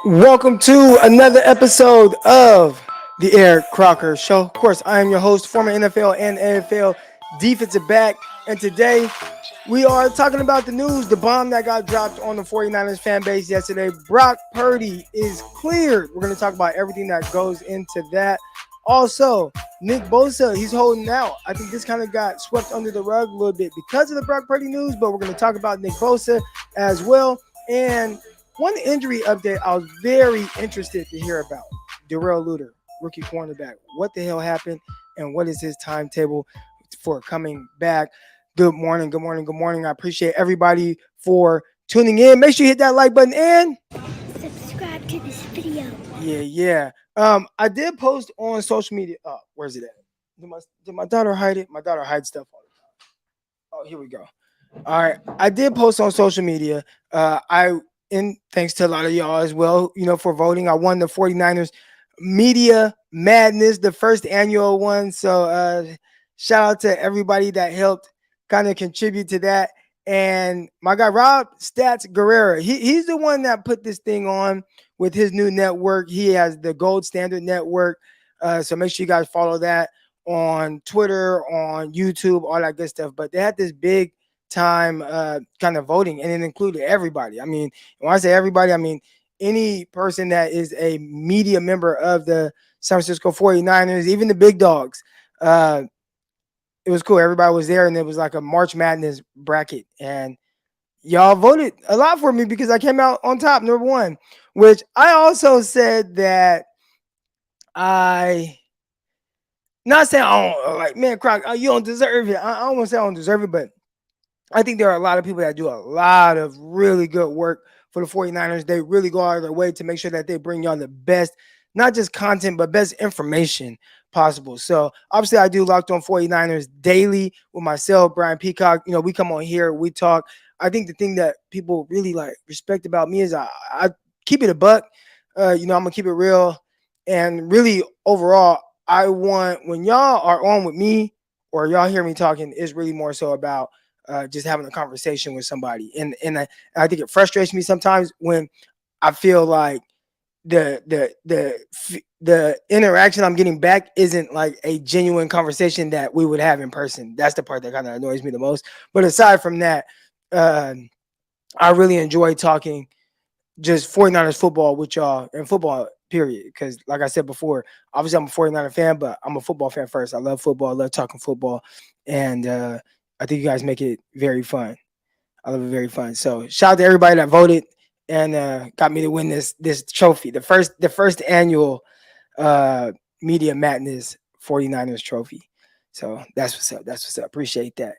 Welcome to another episode of the Eric Crocker Show. Of course, I am your host, former NFL and NFL defensive back. And today we are talking about the news, the bomb that got dropped on the 49ers fan base yesterday. Brock Purdy is cleared. We're going to talk about everything that goes into that. Also, Nick Bosa, he's holding out. I think this kind of got swept under the rug a little bit because of the Brock Purdy news, but we're going to talk about Nick Bosa as well. And one injury update I was very interested to hear about. Darrell Luter, rookie cornerback. What the hell happened and what is his timetable for coming back? Good morning, good morning, good morning. I appreciate everybody for tuning in. Make sure you hit that like button and subscribe to this video. Yeah. I did post on social media. Where's it at? Did my daughter hide it? My daughter hides stuff all the time. Oh, here we go. All right. I did post on social media. And thanks to a lot of y'all as well, for voting. I won the 49ers Media Madness, the first annual one. So shout out to everybody that helped kind of contribute to that. And my guy, Rob Stats Guerrera, he's the one that put this thing on with his new network. He has the Gold Standard Network. So make sure you guys follow that on Twitter, on YouTube, all that good stuff. But they had this big time kind of voting, and it included everybody. I mean, when I say everybody, I mean any person that is a media member of the San Francisco 49ers, even the big dogs. It was cool. Everybody was there, and it was like a March Madness bracket, and y'all voted a lot for me because I came out on top, number one, which I also said that not saying, oh, like, man, Croc, you don't deserve it. I don't want to say I don't deserve it, but I think there are a lot of people that do a lot of really good work for the 49ers. They really go out of their way to make sure that they bring y'all the best, not just content, but best information possible. So obviously I do Locked On 49ers daily with myself, Brian Peacock. We come on here, we talk. I think the thing that people really like respect about me is I keep it a buck. I'm gonna keep it real. And really overall, I want when y'all are on with me or y'all hear me talking, it's really more so about just having a conversation with somebody. And I think it frustrates me sometimes when I feel like the interaction I'm getting back isn't like a genuine conversation that we would have in person. That's the part that kind of annoys me the most. But aside from that, I really enjoy talking just 49ers football with y'all and football period. Because like I said before, obviously I'm a 49er fan, but I'm a football fan first. I love football. I love talking football. And I think you guys make it very fun. I love it very fun. So shout out to everybody that voted and got me to win this trophy. The first annual Media Madness 49ers trophy. So that's what's up. That's what's up. Appreciate that.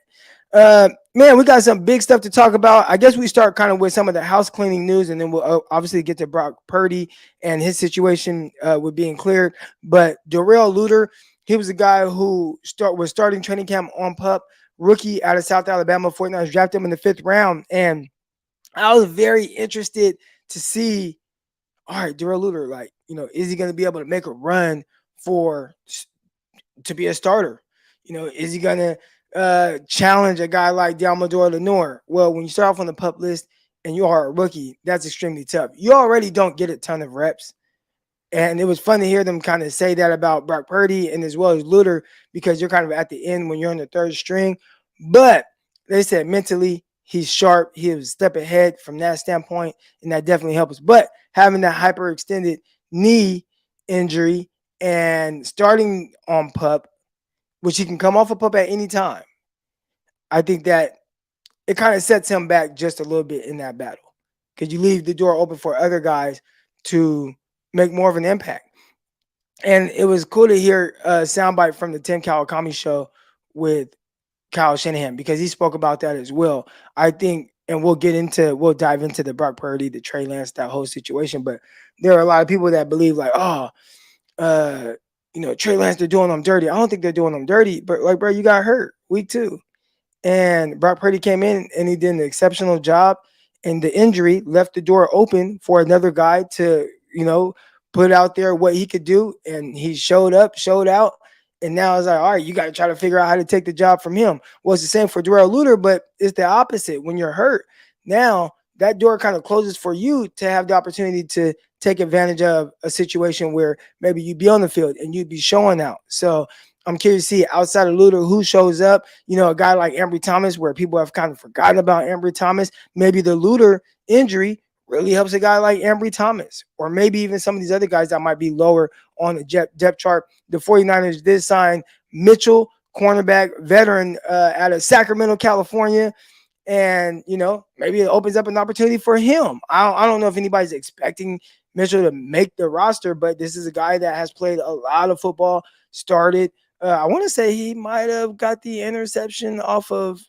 Man, we got some big stuff to talk about. I guess we start kind of with some of the house cleaning news, and then we'll obviously get to Brock Purdy and his situation with being cleared. But Darrell Luter, he was a guy who was starting training camp on PUP, rookie out of South Alabama. 49ers drafted him in the 5th round, and I was very interested to see, all right, Darrell Luter, like, is he going to be able to make a run to be a starter? Is he going to challenge a guy like Dalmador Lenore? Well, when you start off on the PUP list and you are a rookie, that's extremely tough. You already don't get a ton of reps. And it was fun to hear them kind of say that about Brock Purdy and as well as Luter, because you're kind of at the end when you're on the 3rd string. But they said mentally he's sharp. He was a step ahead from that standpoint, and that definitely helps. But having that hyperextended knee injury and starting on PUP, which he can come off a PUP at any time, I think that it kind of sets him back just a little bit in that battle because you leave the door open for other guys to make more of an impact. And it was cool to hear a soundbite from the Tim Kawakami show with Kyle Shanahan because he spoke about that as well. I think, and we'll dive into the Brock Purdy, the Trey Lance, that whole situation. But there are a lot of people that believe like, Trey Lance, they're doing them dirty. I don't think they're doing them dirty, but like, bro, you got hurt week 2. And Brock Purdy came in and he did an exceptional job. And the injury left the door open for another guy to, put out there what he could do. And he showed up, showed out. And now it's like, all right, you got to try to figure out how to take the job from him. Well, it's the same for Darrell Luter, but it's the opposite. When you're hurt, now that door kind of closes for you to have the opportunity to take advantage of a situation where maybe you'd be on the field and you'd be showing out. So I'm curious to see outside of Luter who shows up. A guy like Ambry Thomas, where people have kind of forgotten about Ambry Thomas. Maybe the Luter injury really helps a guy like Ambry Thomas, or maybe even some of these other guys that might be lower on the depth chart. The 49ers did sign Mitchell, cornerback, veteran out of Sacramento, California. And, maybe it opens up an opportunity for him. I don't know if anybody's expecting Mitchell to make the roster, but this is a guy that has played a lot of football, started. I want to say he might have got the interception off of,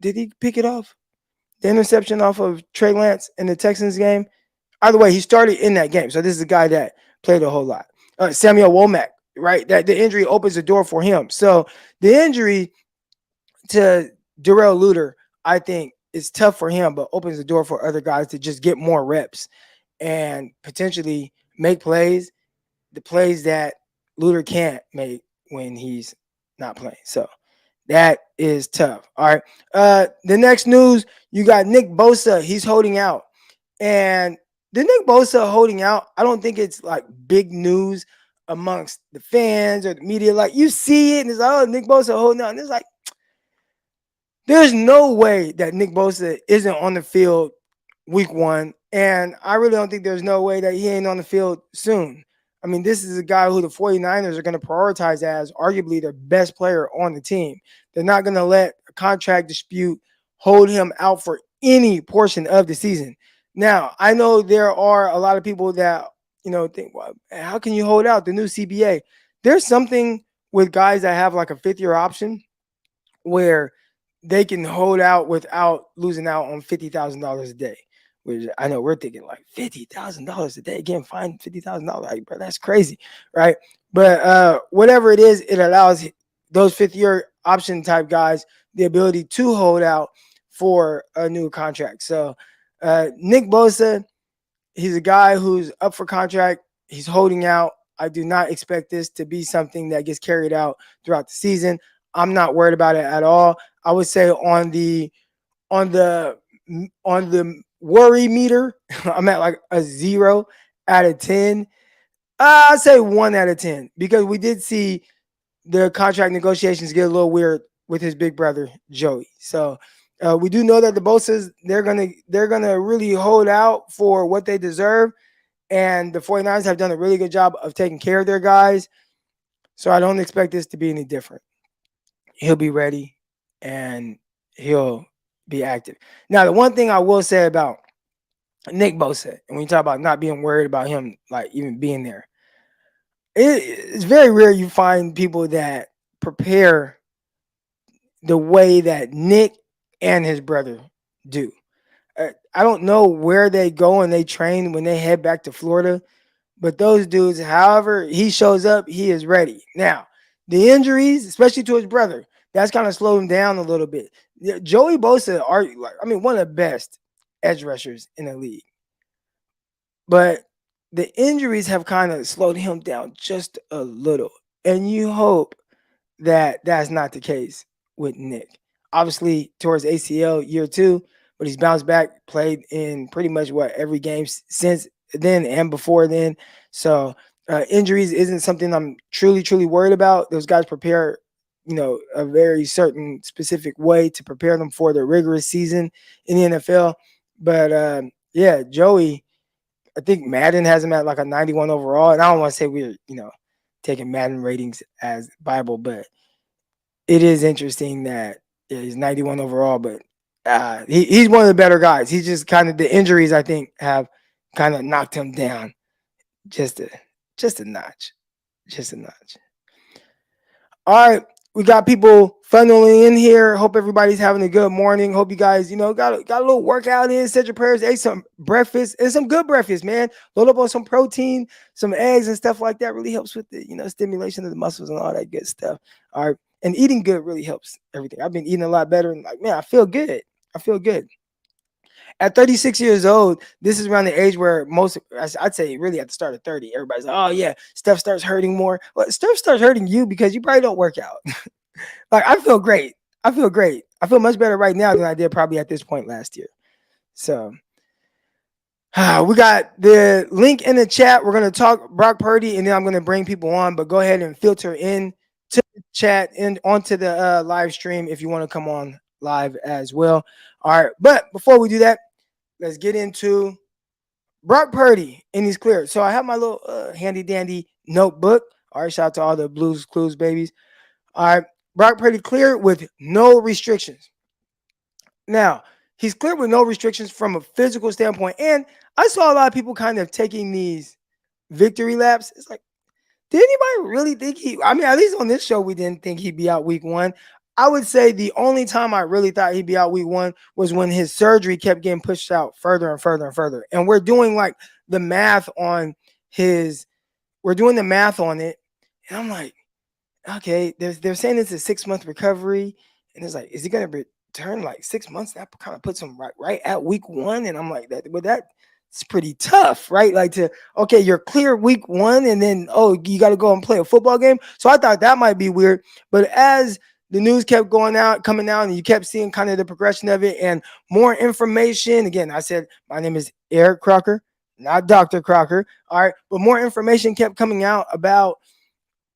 did he pick it off? The interception off of Trey Lance in the Texans game. Either way, he started in that game. So this is a guy that played a whole lot. Samuel Womack, right? That the injury opens the door for him. So the injury to Darrell Luter, I think, is tough for him, but opens the door for other guys to just get more reps and potentially make plays, the plays that Luter can't make when he's not playing. So that is tough. All right. The next news, you got Nick Bosa. He's holding out. And the Nick Bosa holding out, I don't think it's like big news amongst the fans or the media. Like you see it and it's like, oh, Nick Bosa holding out. And it's like, there's no way that Nick Bosa isn't on the field week 1. And I really don't think there's no way that he ain't on the field soon. I mean, this is a guy who the 49ers are going to prioritize as arguably their best player on the team. They're not going to let a contract dispute hold him out for any portion of the season. Now, I know there are a lot of people that, think, well, how can you hold out the new CBA? There's something with guys that have like a 5th-year option where they can hold out without losing out on $50,000 a day. Which I know we're thinking like $50,000 a day, getting fined $50,000. Like, bro, that's crazy, right? But whatever it is, it allows those 5th-year option type guys the ability to hold out for a new contract. So Nick Bosa, he's a guy who's up for contract. He's holding out. I do not expect this to be something that gets carried out throughout the season. I'm not worried about it at all. I would say on the worry meter, I'm at like a 0 out of 10. I'd say 1 out of 10 because we did see the contract negotiations get a little weird with his big brother Joey. So we do know that the Bosas, they're gonna really hold out for what they deserve, and the 49ers have done a really good job of taking care of their guys. So I don't expect this to be any different. He'll be ready and he'll be active. Now, the one thing I will say about Nick Bosa, and when you talk about not being worried about him, like even being there, it's very rare you find people that prepare the way that Nick and his brother do. I don't know where they go and they train when they head back to Florida, but those dudes, however he shows up, he is ready. Now, the injuries, especially to his brother, that's kind of slowed him down a little bit. Joey Bosa are one of the best edge rushers in the league. But the injuries have kind of slowed him down just a little. And you hope that that's not the case with Nick. Obviously, towards ACL year 2, but he's bounced back, played in pretty much every game since then and before then. So injuries isn't something I'm truly worried about. Those guys prepare, a very certain specific way to prepare them for the rigorous season in the NFL. But yeah, Joey, I think Madden has him at like a 91 overall. And I don't want to say we're, taking Madden ratings as Bible, but it is interesting that he's 91 overall, but he's one of the better guys. He's just kind of the injuries, I think, have kind of knocked him down just a notch. Just a notch. All right. We got people funneling in here. Hope everybody's having a good morning. Hope you guys, got a little workout in, said your prayers, ate some breakfast and some good breakfast, man. Load up on some protein, some eggs and stuff like that. Really helps with the, stimulation of the muscles and all that good stuff. All right. And eating good really helps everything. I've been eating a lot better and man, I feel good. At 36 years old, this is around the age where I'd say really at the start of 30, everybody's like, oh yeah, stuff starts hurting more. Well, stuff starts hurting you because you probably don't work out. Like I feel great. I feel much better right now than I did probably at this point last year. So we got the link in the chat. We're gonna talk Brock Purdy, and then I'm gonna bring people on. But go ahead and filter in to the chat and onto the live stream if you want to come on live as well. All right, but before we do that, let's get into Brock Purdy, and he's clear. So I have my little handy dandy notebook. All right, shout out to all the Blues Clues babies. All right, Brock Purdy cleared with no restrictions. Now, he's cleared with no restrictions from a physical standpoint. And I saw a lot of people kind of taking these victory laps. It's like, did anybody really think I mean, at least on this show, we didn't think he'd be out week one. I would say the only time I really thought he'd be out week one was when his surgery kept getting pushed out further and further and further. And we're doing like the math on we're doing the math on it. And I'm like, okay, they're saying it's a 6-month recovery. And it's like, is he going to return like 6 months? That kind of puts him right at week one. And I'm like, that's pretty tough, right? Like okay, you're clear week one, and then you got to go and play a football game. So I thought that might be weird. But as the news kept coming out, and you kept seeing kind of the progression of it and more information. Again, I said my name is Eric Crocker, not Dr. Crocker. All right, but more information kept coming out about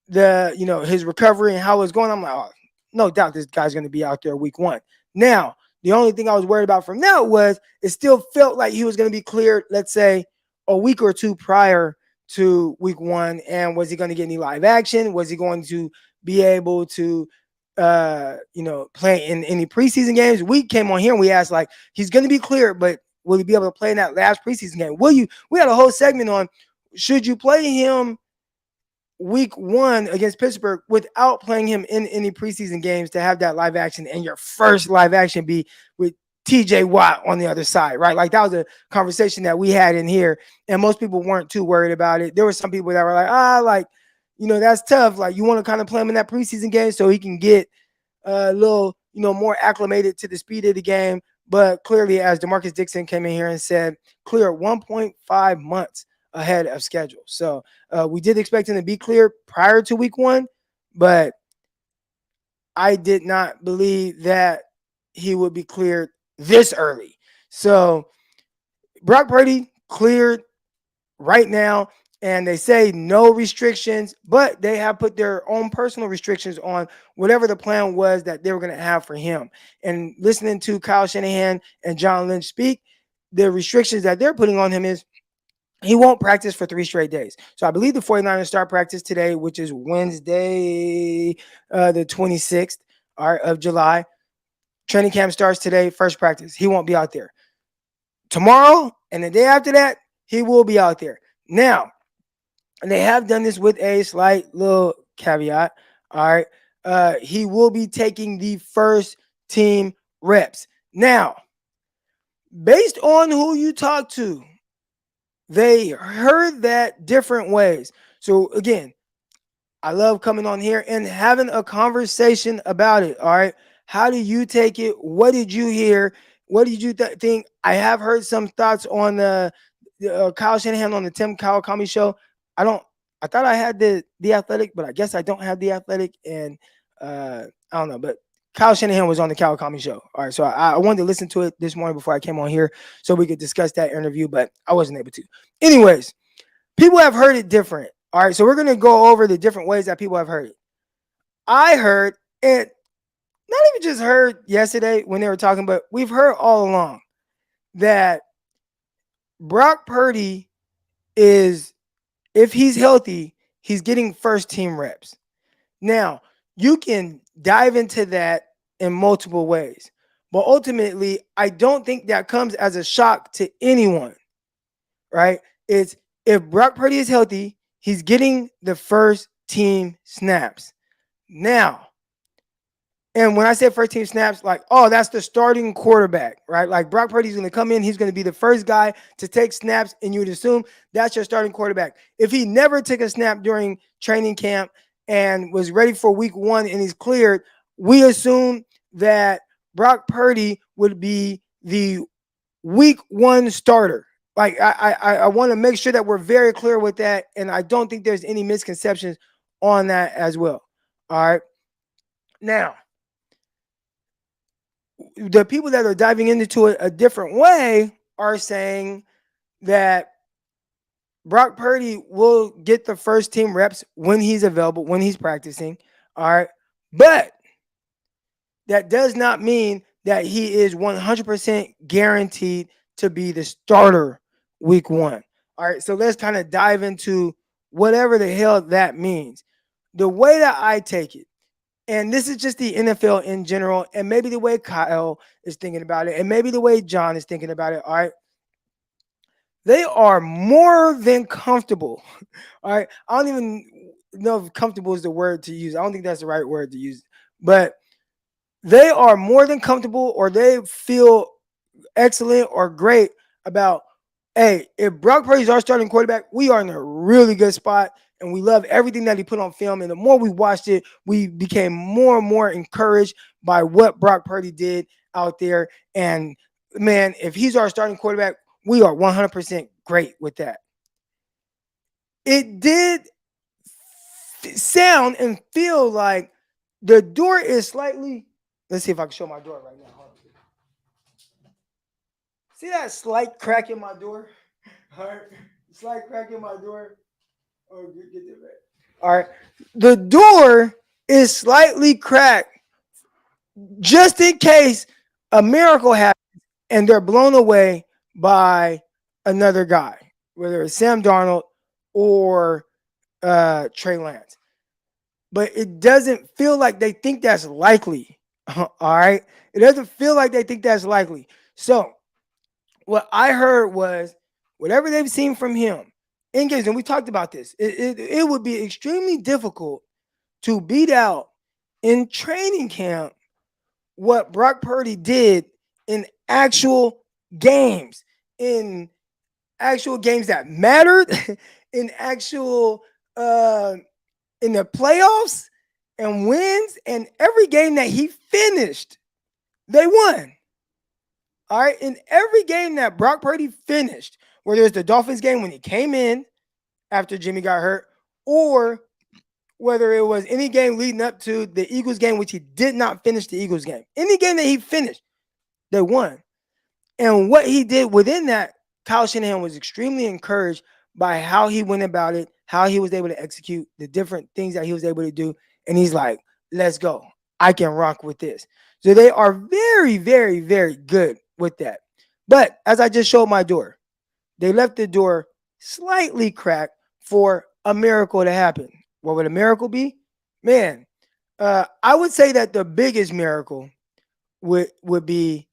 his recovery and how it's going. I'm like, oh, no doubt this guy's going to be out there week one. Now, the only thing I was worried about from that was it still felt like he was going to be cleared, let's say, a week or two prior to week one. And was he going to get any live action? Was he going to be able to, play in any preseason games? We came on here and we asked, like, he's going to be cleared, but will he be able to play in that last preseason game? We had a whole segment on, should you play him week one against Pittsburgh without playing him in any preseason games to have that live action, and your first live action be with TJ Watt on the other side, right? Like that was a conversation that we had in here, and most people weren't too worried about it. There were some people that were like, that's tough. Like you want to kind of play him in that preseason game so he can get a little, more acclimated to the speed of the game. But clearly, as DeMarcus Dixon came in here and said, clear 1.5 months ahead of schedule. So we did expect him to be clear prior to week one, but I did not believe that he would be cleared this early. So Brock Purdy cleared right now, and they say no restrictions, but they have put their own personal restrictions on whatever the plan was that they were going to have for him. And listening to Kyle Shanahan and John Lynch speak, the restrictions that they're putting on him is he won't practice for 3 straight days. So I believe the 49ers start practice today, which is Wednesday, the 26th of July. Training camp starts today, first practice. He won't be out there. Tomorrow and the day after that, he will be out there. Now, and they have done this with a slight little caveat. All right. He will be taking the first team reps. Now, based on who you talk to, they heard that different ways. So again, I love coming on here and having a conversation about it. All right. How do you take it? What did you hear? What did you think? I have heard some thoughts on the Kyle Shanahan on the Tim Kyle Comedy Show. I thought I had the Athletic, but I guess I don't have the Athletic. And I don't know, but Kyle Shanahan was on the Kyle Comedy Show. All right. So I wanted to listen to it this morning before I came on here so we could discuss that interview, but I wasn't able to. Anyways, people have heard it different. All right. So we're going to go over the different ways that people have heard it. I heard, and not even just heard yesterday when they were talking, but we've heard all along that Brock Purdy is, if he's healthy, he's getting first team reps. Now, you can dive into that in multiple ways, but ultimately, I don't think that comes as a shock to anyone, right? It's if Brock Purdy is healthy, he's getting the first team snaps. Now, and when I say first team snaps, like, oh, that's the starting quarterback, right? Like Brock Purdy's going to come in. He's going to be the first guy to take snaps, and you would assume that's your starting quarterback. If he never took a snap during training camp and was ready for week one and he's cleared, we assume that Brock Purdy would be the week one starter. Like I want to make sure that we're very clear with that, and I don't think there's any misconceptions on that as well. All right. Now, the people that are diving into it a different way are saying that Brock Purdy will get the first team reps when he's available, when he's practicing. All right. But that does not mean that he is 100% guaranteed to be the starter week one. All right. So let's kind of dive into whatever the hell that means. The way that I take it, and this is just the NFL in general, and maybe the way Kyle is thinking about it, and maybe the way John is thinking about it. All right. They are more than comfortable. All right. I don't even know if comfortable is the word to use. I don't think that's the right word to use. But they are more than comfortable, or they feel excellent or great about, hey, if Brock Purdy is our starting quarterback, we are in a really good spot. And we love everything that he put on film. And the more we watched it, we became more and more encouraged by what Brock Purdy did out there. And man, if he's our starting quarterback, we are 100% great with that. It did sound and feel like the door is slightly. Let's see if I can show my door right now. Hold on. See that slight crack in my door? All right. Slight crack in my door. Oh, get that back. All right. The door is slightly cracked just in case a miracle happens and they're blown away by another guy, whether it's Sam Darnold or Trey Lance. But it doesn't feel like they think that's likely. All right. It doesn't feel like they think that's likely. So what I heard was whatever they've seen from him in games, and we talked about this, it would be extremely difficult to beat out in training camp what Brock Purdy did in actual games, in actual games that mattered, in actual in the playoffs and wins, and every game that he finished, they won. All right. In every game that Brock Purdy finished, whether it's the Dolphins game when he came in after Jimmy got hurt, or whether it was any game leading up to the Eagles game, which he did not finish the Eagles game, any game that he finished, they won. And what he did within that, Kyle Shanahan was extremely encouraged by how he went about it, how he was able to execute the different things that he was able to do. And he's like, let's go. I can rock with this. So they are very, very, very good with that. But as I just showed my door, they left the door slightly cracked for a miracle to happen. What would a miracle be? Man, I would say that the biggest miracle would be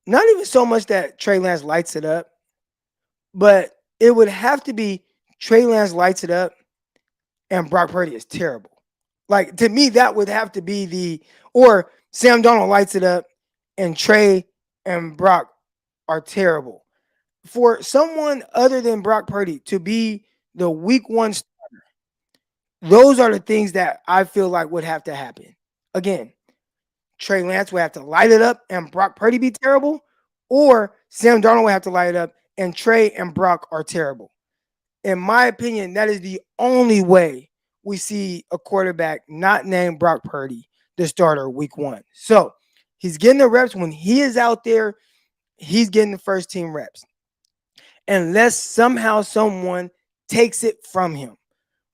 not even so much that Trey Lance lights it up, but it would have to be Trey Lance lights it up and Brock Purdy is terrible. Like, to me, that would have to be or Sam Darnold lights it up and Trey and Brock are terrible. For someone other than Brock Purdy to be the week one starter, those are the things that I feel like would have to happen. Again, Trey Lance would have to light it up and Brock Purdy be terrible, or Sam Darnold would have to light it up and Trey and Brock are terrible. In my opinion, that is the only way we see a quarterback not named Brock Purdy the starter week one. So he's getting the reps when he is out there. He's getting the first team reps. Unless somehow someone takes it from him,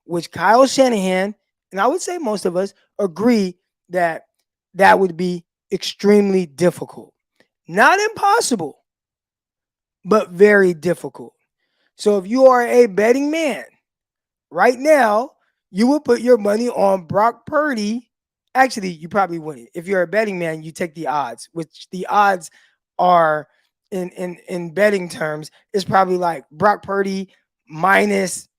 which Kyle Shanahan, and I would say most of us, agree that that would be extremely difficult. Not impossible, but very difficult. So if you are a betting man right now, you would put your money on Brock Purdy. Actually, you probably wouldn't. If you're a betting man, you take the odds, which the odds are in betting terms is probably like Brock Purdy minus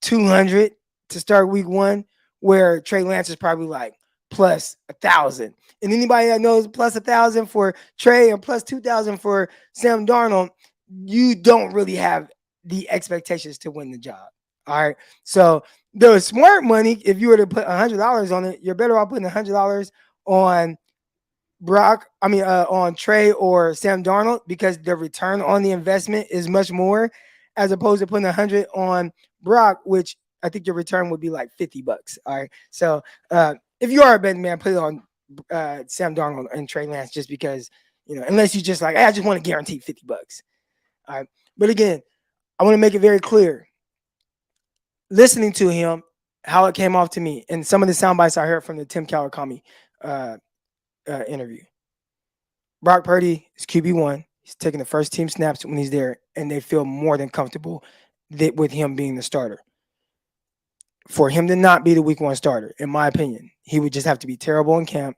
200 to start week one, where Trey Lance is probably like plus 1,000. And anybody that knows plus 1,000 for Trey and plus 2,000 for Sam Darnold, you don't really have the expectations to win the job. All right. So the smart money, if you were to put $100 on it, you're better off putting $100 on on Trey or Sam Darnold, because the return on the investment is much more, as opposed to putting 100 on Brock, which I think your return would be like $50. All right. So if you are a betting man, put it on Sam Darnold and Trey Lance just because, unless you just like, hey, I just want to guarantee $50. All right. But again, I want to make it very clear. Listening to him, how it came off to me, and some of the sound bites I heard from the Tim Kawakami uh, interview. Brock Purdy is QB1. He's taking the first team snaps when he's there, and they feel more than comfortable with him being the starter. For him to not be the week one starter, in my opinion, he would just have to be terrible in camp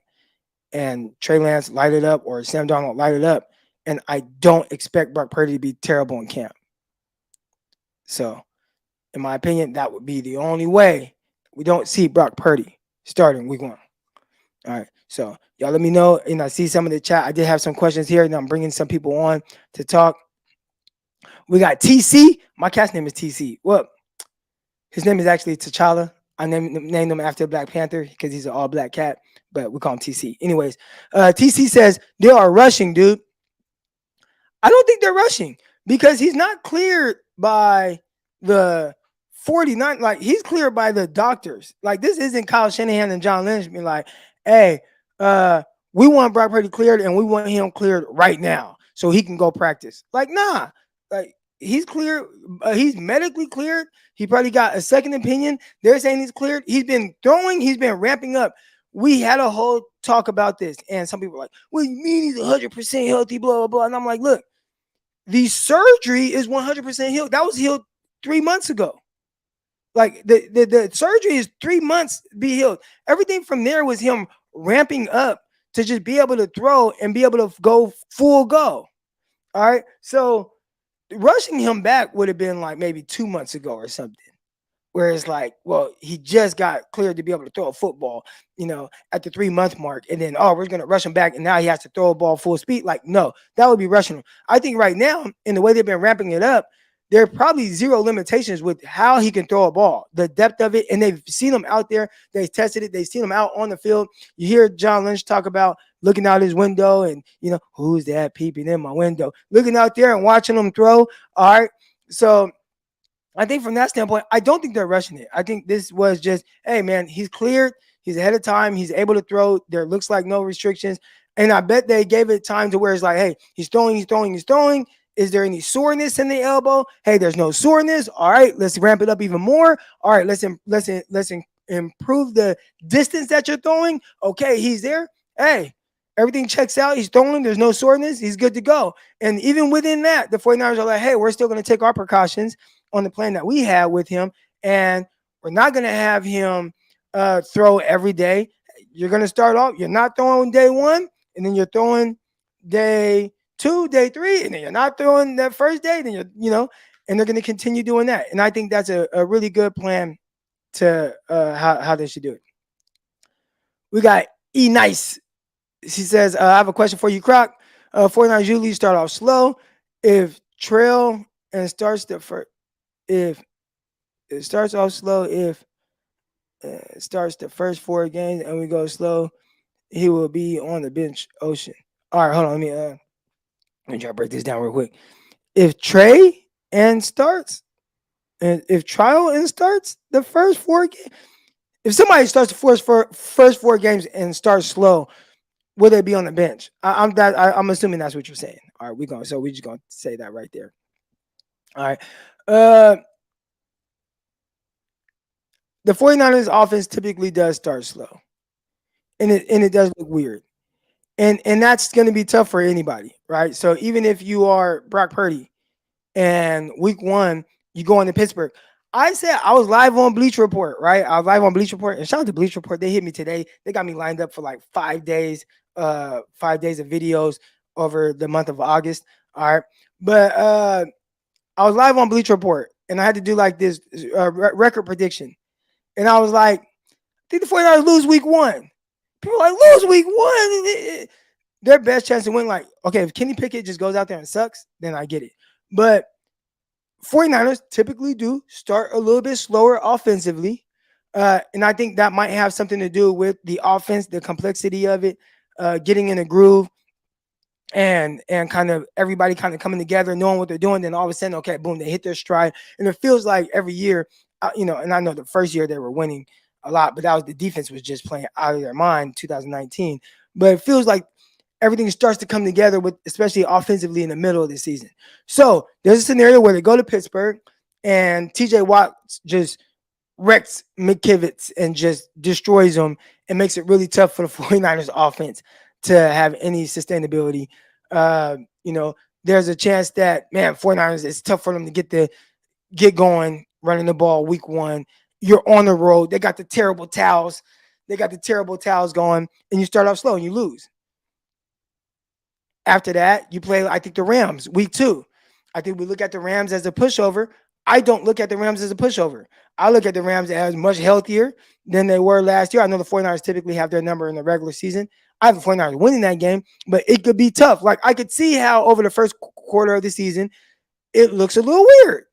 and Trey Lance light it up or Sam Darnold light it up. And I don't expect Brock Purdy to be terrible in camp. So, in my opinion, that would be the only way we don't see Brock Purdy starting week one. All right. So, y'all let me know. And I see some of the chat. I did have some questions here, and I'm bringing some people on to talk. We got TC. My cat's name is TC. Well, his name is actually T'Challa. I named him after Black Panther because he's an all black cat, but we call him TC. Anyways, TC says they are rushing, dude. I don't think they're rushing because he's not cleared by the 49. Like, he's cleared by the doctors. Like, this isn't Kyle Shanahan and John Lynch being like, hey, we want Brock Purdy cleared and we want him cleared right now so he can go practice. Like, nah. Like, he's clear. He's medically cleared. He probably got a second opinion. They're saying he's cleared. He's been throwing. He's been ramping up. We had a whole talk about this, and some people are like, "What do you mean he's 100% healthy?" Blah blah blah. And I'm like, "Look, the surgery is 100% healed. That was healed 3 months ago. Like the surgery is 3 months be healed. Everything from there was him ramping up to just be able to throw and be able to go full go. All right, so." Rushing him back would have been like maybe 2 months ago or something. Where it's like, well, he just got cleared to be able to throw a football, at the 3 month mark. And then, we're going to rush him back. And now he has to throw a ball full speed. Like, no, that would be rushing him. I think right now, in the way they've been ramping it up, there are probably zero limitations with how he can throw a ball, the depth of it. And they've seen him out there. They've tested it. They've seen him out on the field. You hear John Lynch talk about looking out his window and, who's that peeping in my window? Looking out there and watching him throw. All right. So I think from that standpoint, I don't think they're rushing it. I think this was just, hey, man, he's cleared. He's ahead of time. He's able to throw. There looks like no restrictions. And I bet they gave it time to where it's like, hey, he's throwing. Is there any soreness in the elbow? Hey, there's no soreness. All right, let's ramp it up even more. All right, let's improve the distance that you're throwing. Okay, he's there. Hey, everything checks out. He's throwing. There's no soreness. He's good to go. And even within that, the 49ers are like, hey, we're still going to take our precautions on the plan that we have with him, and we're not going to have him throw every day. You're going to start off. You're not throwing day one, and then you're throwing day 2, day 3, and then you're not throwing that first day. Then and they're going to continue doing that. And I think that's a really good plan to how they should do it. We got E Nice. She says, I have a question for you, Croc. 49ers usually start off slow. If trail and starts the first, if it starts off slow, if it starts the first 4 games and we go slow, he will be on the bench. Ocean. All right, hold on. Let me try to break this down real quick. If Trey and starts, and if trial and starts the first 4 games, if somebody starts the first 4 games and starts slow, will they be on the bench? I'm assuming that's what you're saying. All right, we're just gonna say that right there. All right. The 49ers offense typically does start slow. And it does look weird. And that's going to be tough for anybody, right? So even if you are Brock Purdy and week 1 you go into Pittsburgh, I said I was live on Bleach Report, right? I was live on Bleach Report, and shout out to Bleach Report. They hit me today. They got me lined up for like 5 days, 5 days of videos over the month of August. All right, but I was live on Bleach Report, and I had to do like this record prediction, and I was like, I think the 49ers lose week 1. People are like, lose week 1. Their best chance to win, like, okay, if Kenny Pickett just goes out there and sucks, then I get it. But 49ers typically do start a little bit slower offensively. And I think that might have something to do with the offense, the complexity of it, getting in a groove, and kind of everybody kind of coming together, knowing what they're doing. Then all of a sudden, okay, boom, they hit their stride. And it feels like every year, and I know the first year they were winning, a lot, but that was the defense was just playing out of their mind 2019. But it feels like everything starts to come together with, especially offensively in the middle of the season. So there's a scenario where they go to Pittsburgh and TJ Watt just wrecks McKivitz and just destroys them and makes it really tough for the 49ers offense to have any sustainability. You know, there's a chance that, man, 49ers, it's tough for them to get going running the ball week one. You're on the road. They got the terrible towels. They got the terrible towels going, and you start off slow and you lose. After that, you play, I think, the Rams week two. I think we look at the Rams as a pushover. I don't look at the Rams as a pushover. I look at the Rams as much healthier than they were last year. I know the 49ers typically have their number in the regular season. I have the 49ers winning that game, but it could be tough. Like, I could see how over the first quarter of the season, it looks a little weird.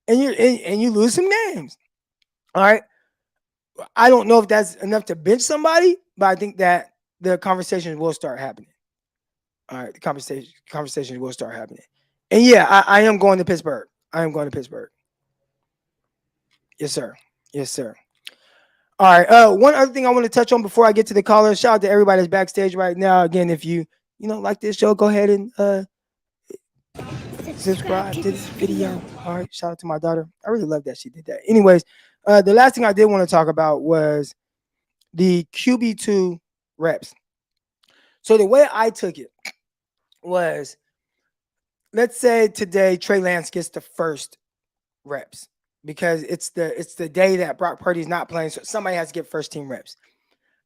And you lose some games. All right. I don't know if that's enough to bench somebody, but I think that the conversations will start happening. All right, the conversations will start happening. And yeah, I am going to Pittsburgh. I am going to Pittsburgh. Yes, sir. Yes, sir. All right. One other thing I want to touch on before I get to the callers. Shout out to everybody that's backstage right now. Again, if you like this show, go ahead and subscribe to this video. All right. Shout out to my daughter. I really love that she did that. Anyways, the last thing I did want to talk about was the QB2 reps. So the way I took it was, let's say today Trey Lance gets the first reps because it's the day that Brock Purdy's not playing, so somebody has to get first team reps.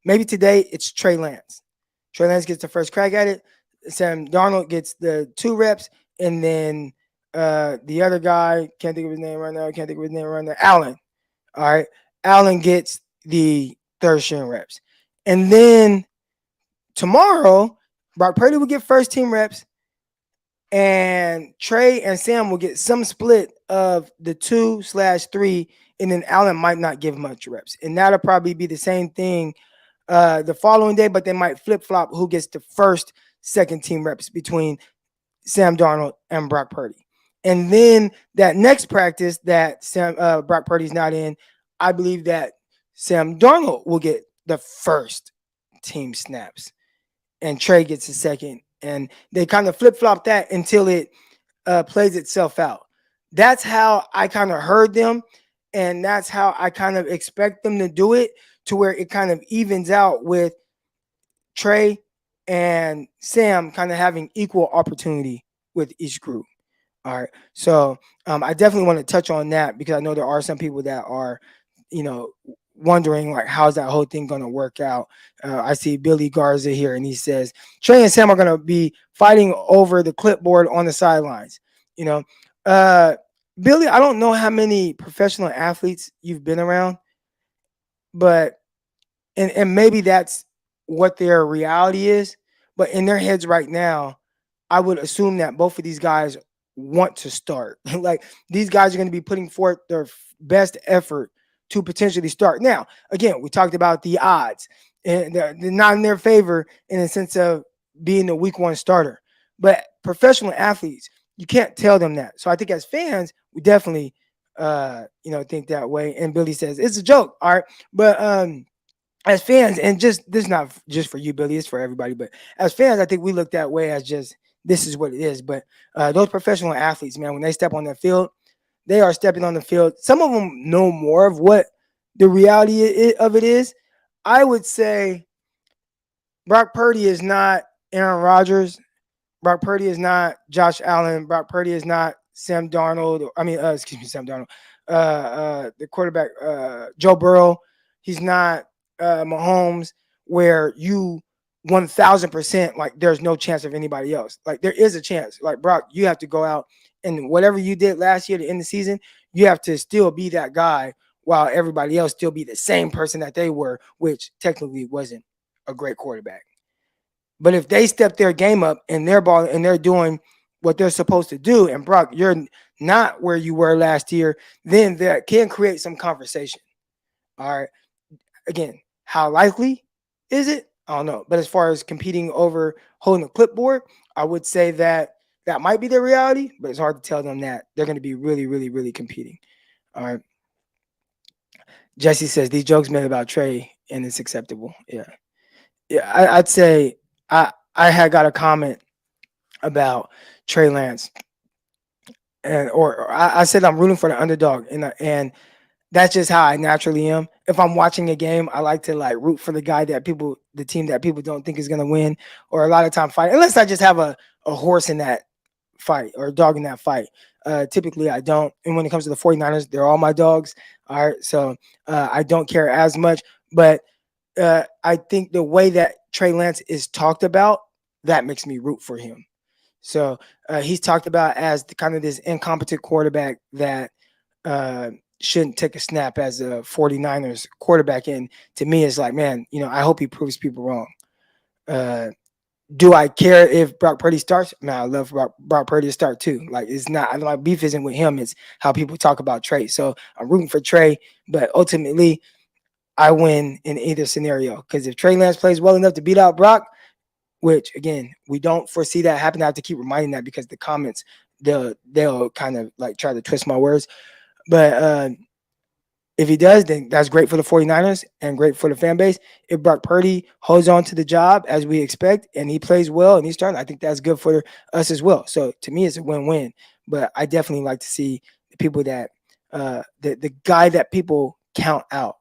Maybe today it's Trey Lance. Trey Lance gets the first crack at it. Sam Darnold gets the 2 reps, and then the other guy, can't think of his name right now. Allen. All right. Allen gets the third string reps. And then tomorrow, Brock Purdy will get first team reps, and Trey and Sam will get some split of the 2/3, and then Allen might not give much reps. And that'll probably be the same thing the following day, but they might flip-flop who gets the first, second team reps between Sam Darnold and Brock Purdy. And then that next practice that Brock Purdy's not in, I believe that Sam Darnold will get the first team snaps and Trey gets the second. And they kind of flip-flop that until it plays itself out. That's how I kind of heard them, and that's how I kind of expect them to do it, to where it kind of evens out with Trey and Sam kind of having equal opportunity with each group. All right. So I definitely want to touch on that because I know there are some people that are, wondering like how's that whole thing going to work out. I see Billy Garza here, and he says Trey and Sam are going to be fighting over the clipboard on the sidelines. Billy, I don't know how many professional athletes you've been around, but and maybe that's what their reality is. But in their heads right now, I would assume that both of these guys want to start. Like, these guys are going to be putting forth their best effort to potentially start. Now, again, we talked about the odds, and they're not in their favor in the sense of being a week one starter. But professional athletes, you can't tell them that. So I think as fans, we definitely, think that way. And Billy says it's a joke, all right. But as fans, and just this is not just for you, Billy, it's for everybody. But as fans, I think we look that way as just this is what it is. But those professional athletes, man, when they step on that field, they are stepping on the field. Some of them know more of what the reality of it is. I would say Brock Purdy is not Aaron Rodgers. Brock Purdy is not Josh Allen. Brock Purdy is not Sam Darnold. Sam Darnold. The quarterback, Joe Burrow. He's not Mahomes, where you 1000% like there's no chance of anybody else. Like, there is a chance. Like, Brock, you have to go out and whatever you did last year to end the season, you have to still be that guy while everybody else still be the same person that they were, which technically wasn't a great quarterback. But if they step their game up and their ball and they're doing what they're supposed to do, and Brock, you're not where you were last year, then that can create some conversation. All right. Again, how likely is it? I don't know. But as far as competing over holding a clipboard, I would say that might be the reality, but it's hard to tell them that they're going to be really, really, really competing. All right. Jesse says these jokes made about Trey and it's acceptable. Yeah. Yeah. I'd say I had got a comment about Trey Lance or I said I'm rooting for the underdog and that's just how I naturally am. If I'm watching a game, I like to like root for the team that people don't think is gonna win, or a lot of time fight. Unless I just have a horse in that fight or a dog in that fight. Typically, I don't. And when it comes to the 49ers, they're all my dogs. All right, so I don't care as much. But I think the way that Trey Lance is talked about, that makes me root for him. So he's talked about as kind of this incompetent quarterback that uh, shouldn't take a snap as a 49ers quarterback. And to me, it's like, man, I hope he proves people wrong. Uh, do I care if Brock Purdy starts? Man, I love Brock Purdy to start too. Like, it's not, my beef isn't with him. It's how people talk about Trey. So I'm rooting for Trey, but ultimately I win in either scenario. Because if Trey Lance plays well enough to beat out Brock, which again, we don't foresee that happen. I have to keep reminding that because the comments, they'll kind of like try to twist my words. But if he does, then that's great for the 49ers and great for the fan base. If Brock Purdy holds on to the job as we expect and he plays well and he's starting, I think that's good for us as well. So to me, it's a win-win. But I definitely like to see the people that the guy that people count out.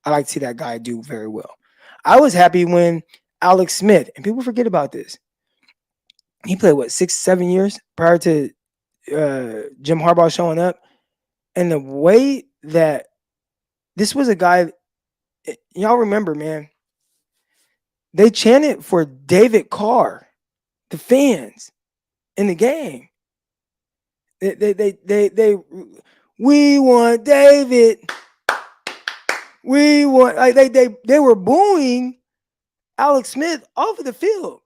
I like to see that guy do very well. I was happy when Alex Smith, and people forget about this. He played 6-7 years prior to Jim Harbaugh showing up, and the way that this was a guy, y'all remember, man, they chanted for David Carr, the fans in the game. They we want David. We want, like, they were booing Alex Smith off of the field.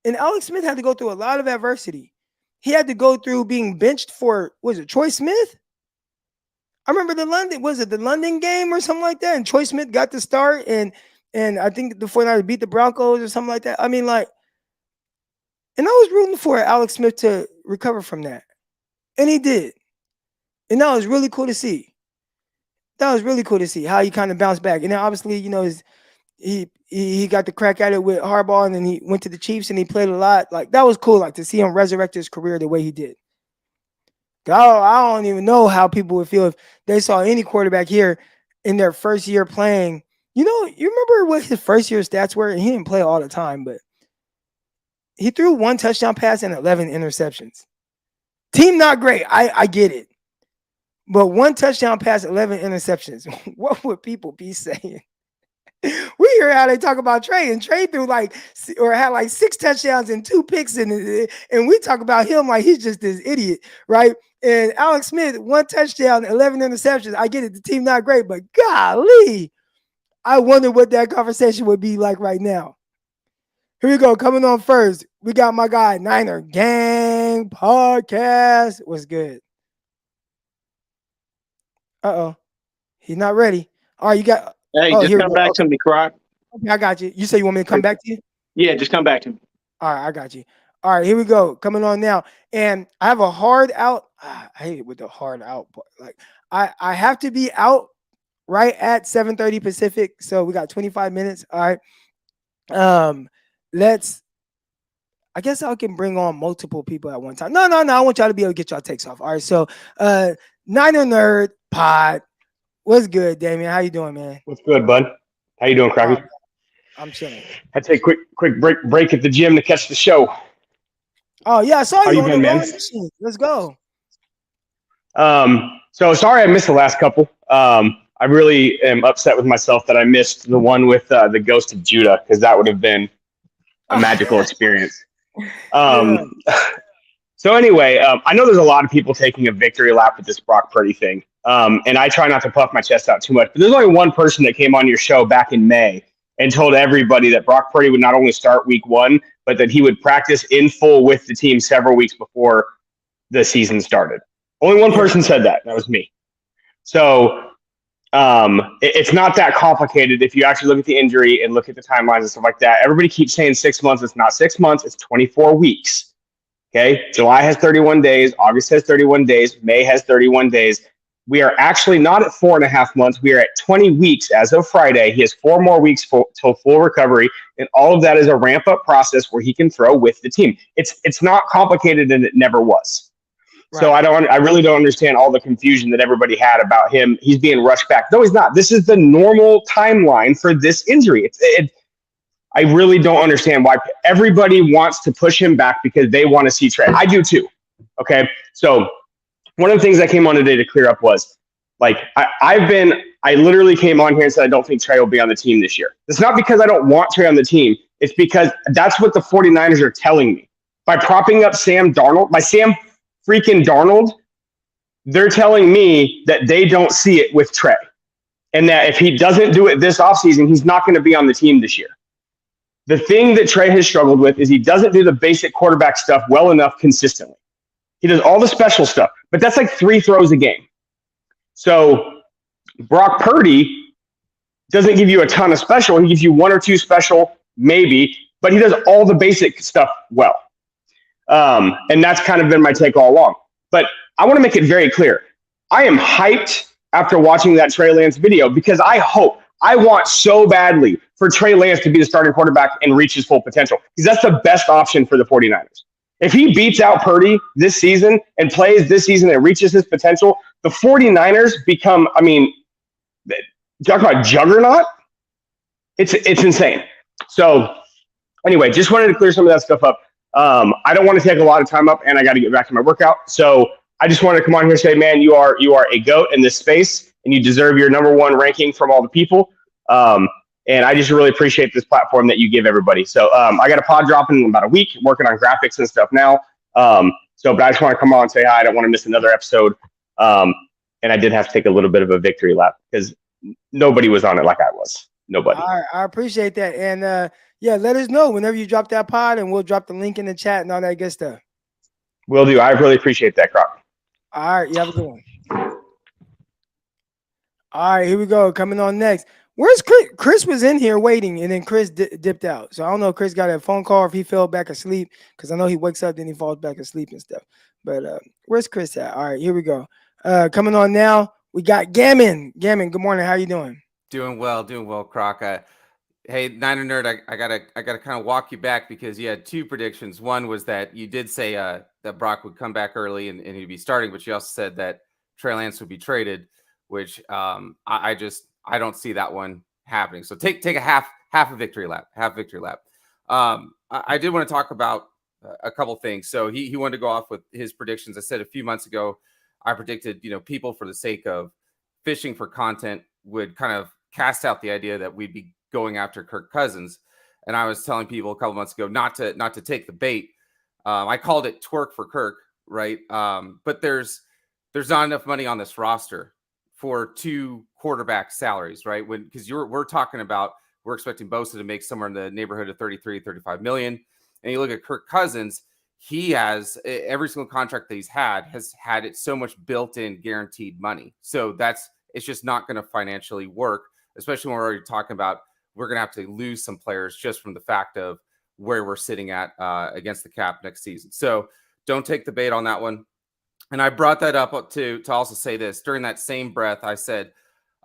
And Alex Smith had to go through a lot of adversity. He had to go through being benched for, was it Troy Smith? I remember the London game or something like that? And Troy Smith got the start, and I think the 49ers beat the Broncos or something like that. I mean, like, and I was rooting for Alex Smith to recover from that. And he did. And that was really cool to see. That was really cool to see how he kind of bounced back. And then obviously, he got the crack at it with Harbaugh, and then he went to the Chiefs and he played a lot. Like, that was cool, like, to see him resurrect his career the way he did. I don't even know how people would feel if they saw any quarterback here in their first year playing. You remember what his first year stats were? And he didn't play all the time, but he threw 1 touchdown pass and 11 interceptions. Team not great. I get it. But 1 touchdown pass, 11 interceptions. What would people be saying? We hear how they talk about Trey, and Trey threw had 6 touchdowns and 2 picks, and we talk about him like he's just this idiot, right? And Alex Smith, 1 touchdown, 11 interceptions. I get it, the team not great, but golly, I wonder what that conversation would be like right now. Here we go, coming on first. We got my guy, Niner Gang Podcast. What's good? Uh-oh, he's not ready. All right, you got. Hey, just come back to me, Croc. Okay, I got you. You say you want me to come back to you? Yeah, just come back to me. All right, I got you. All right, here we go. Coming on now. And I have a hard out. I hate it with the hard out part. Like, I have to be out right at 7:30 Pacific. So we got 25 minutes. All right. I guess I can bring on multiple people at one time. No. I want y'all to be able to get y'all takes off. All right. So Niner Nerd Pod. What's good, Damien? How you doing, man? What's good, bud? How you doing, Crappy? I'm chilling. I take a quick break at the gym to catch the show. Oh yeah, I saw you on been, the man? machine. Let's go. So sorry I missed the last couple. I really am upset with myself that I missed the one with the Ghost of Judah, because that would have been a magical experience. So anyway, I know there's a lot of people taking a victory lap with this Brock Purdy thing. And I try not to puff my chest out too much, but there's only one person that came on your show back in May and told everybody that Brock Purdy would not only start week 1, but that he would practice in full with the team several weeks before the season started. Only one person said that. That was me. So it's not that complicated if you actually look at the injury and look at the timelines and stuff like that. Everybody keeps saying 6 months. It's not 6 months. It's 24 weeks. Okay. July has 31 days. August has 31 days. May has 31 days. We are actually not at 4.5 months. We are at 20 weeks as of Friday. He has 4 more weeks till full recovery, and all of that is a ramp-up process where he can throw with the team. It's not complicated, and it never was. Right. So I really don't understand all the confusion that everybody had about him. He's being rushed back. No, he's not. This is the normal timeline for this injury. I really don't understand why everybody wants to push him back because they want to see Trey. I do too. Okay, so one of the things I came on today to clear up was, like, I literally came on here and said I don't think Trey will be on the team this year. It's not because I don't want Trey on the team. It's because that's what the 49ers are telling me. By propping up Sam freaking Darnold, they're telling me that they don't see it with Trey. And that if he doesn't do it this offseason, he's not going to be on the team this year. The thing that Trey has struggled with is he doesn't do the basic quarterback stuff well enough consistently. He does all the special stuff, but that's like 3 throws a game. So Brock Purdy doesn't give you a ton of special. He gives you 1 or 2 special, maybe, but he does all the basic stuff well. And that's kind of been my take all along. But I want to make it very clear. I am hyped after watching that Trey Lance video because I want so badly for Trey Lance to be the starting quarterback and reach his full potential because that's the best option for the 49ers. If he beats out Purdy this season and plays this season and reaches his potential, the 49ers become, talk about juggernaut. It's insane. So anyway, just wanted to clear some of that stuff up. I don't want to take a lot of time up, and I got to get back to my workout. So I just wanted to come on here and say, man, you are a GOAT in this space, and you deserve your #1 ranking from all the people. And I just really appreciate this platform that you give everybody. So I got a pod dropping in about a week, working on graphics and stuff now. But I just want to come on and say hi. I don't want to miss another episode. And I did have to take a little bit of a victory lap because nobody was on it like I was. Nobody. All right, I appreciate that. And let us know whenever you drop that pod, and we'll drop the link in the chat and all that good stuff. Will do. I really appreciate that, Croc. All right, you have a good one. All right, here we go. Coming on next. Where's Chris? Chris was in here waiting, and then Chris dipped out. So I don't know if Chris got a phone call or if he fell back asleep, because I know he wakes up, then he falls back asleep and stuff. But where's Chris at? All right, here we go. Coming on now, we got Gammon. Gammon, good morning. How you doing? Doing well, Croc. Hey, Niner Nerd, I gotta kind of walk you back because you had 2 predictions. One was that you did say that Brock would come back early and he'd be starting, but you also said that Trey Lance would be traded, which I don't see that one happening. So take a half a victory lap, I did want to talk about a couple things. So he wanted to go off with his predictions. I said a few months ago, I predicted, people for the sake of fishing for content would kind of cast out the idea that we'd be going after Kirk Cousins. And I was telling people a couple months ago not to take the bait. I called it twerk for Kirk, right? But there's not enough money on this roster for 2 quarterback salaries, right? Because we're talking about, we're expecting Bosa to make somewhere in the neighborhood of 35 million. And you look at Kirk Cousins, he has every single contract that he's has had it so much built-in guaranteed money. So it's just not going to financially work, especially when we're already talking about we're going to have to lose some players just from the fact of where we're sitting at against the cap next season. So don't take the bait on that one. And I brought that up to also say this. During that same breath, I said,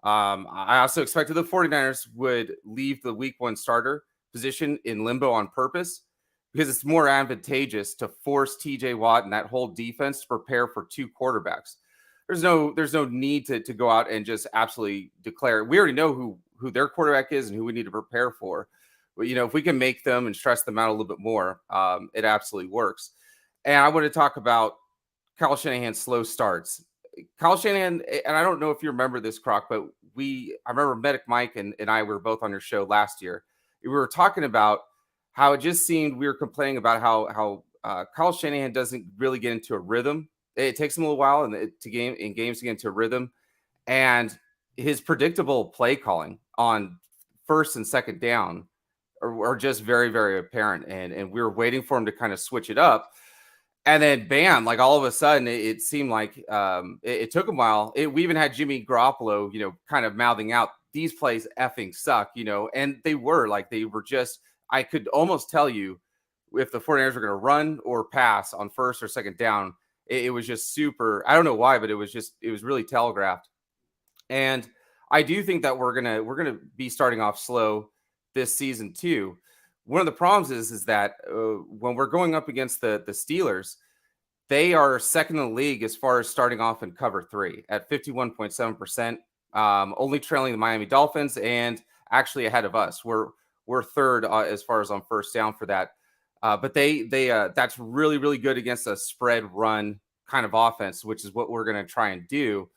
I also expected the 49ers would leave the week 1 starter position in limbo on purpose because it's more advantageous to force TJ Watt and that whole defense to prepare for 2 quarterbacks. There's no need to go out and just absolutely declare. We already know who their quarterback is and who we need to prepare for. But, if we can make them and stress them out a little bit more, it absolutely works. And I want to talk about Kyle Shanahan's slow starts. Kyle Shanahan, and I don't know if you remember this, Croc, but I remember Medic Mike and I were both on your show last year. We were talking about how it just seemed we were complaining about how Kyle Shanahan doesn't really get into a rhythm. It takes him a little while in games to get into a rhythm. And his predictable play calling on 1st and 2nd down are just very, very apparent. And we were waiting for him to kind of switch it up. And then bam, like all of a sudden it seemed like it took a while. We even had Jimmy Garoppolo, kind of mouthing out, these plays effing suck, and they were just, I could almost tell you if the 49ers were going to run or pass on 1st or 2nd down, it was just super. I don't know why, but it was really telegraphed. And I do think that we're gonna be starting off slow this season too. One of the problems is that when we're going up against the Steelers, they are second in the league as far as starting off in cover 3 at 51.7%, only trailing the Miami Dolphins and actually ahead of us. We're third as far as on first down for that. But they that's really, really good against a spread run kind of offense, which is what we're going to try and do.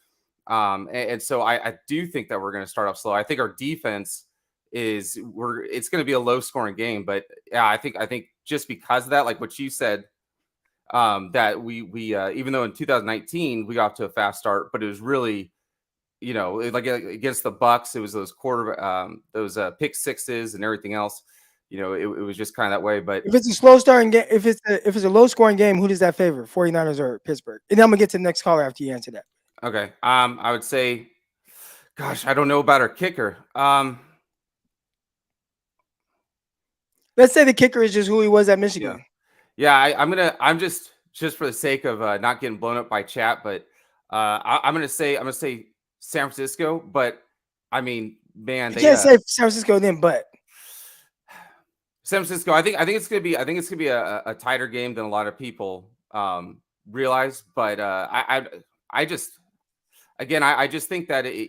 And so I do think that we're going to start off slow. I think our defense it's going to be a low scoring game, but yeah, I think just because of that, like what you said, that we even though in 2019 we got off to a fast start, but it was really, like against the Bucks, it was those pick sixes and everything else. It was just kind of that way. But if it's a slow starting game, if it's a low scoring game, who does that favor? 49ers or Pittsburgh? And then I'm gonna get to the next caller after you answer that. Okay. I would say, gosh, I don't know about our kicker. Let's say the kicker is just who he was at Michigan. Yeah. I'm just for the sake of not getting blown up by chat, but I'm gonna say San Francisco. But I mean, man, you can't say San Francisco then, but San Francisco. I think it's gonna be a tighter game than a lot of people realize. But I just think that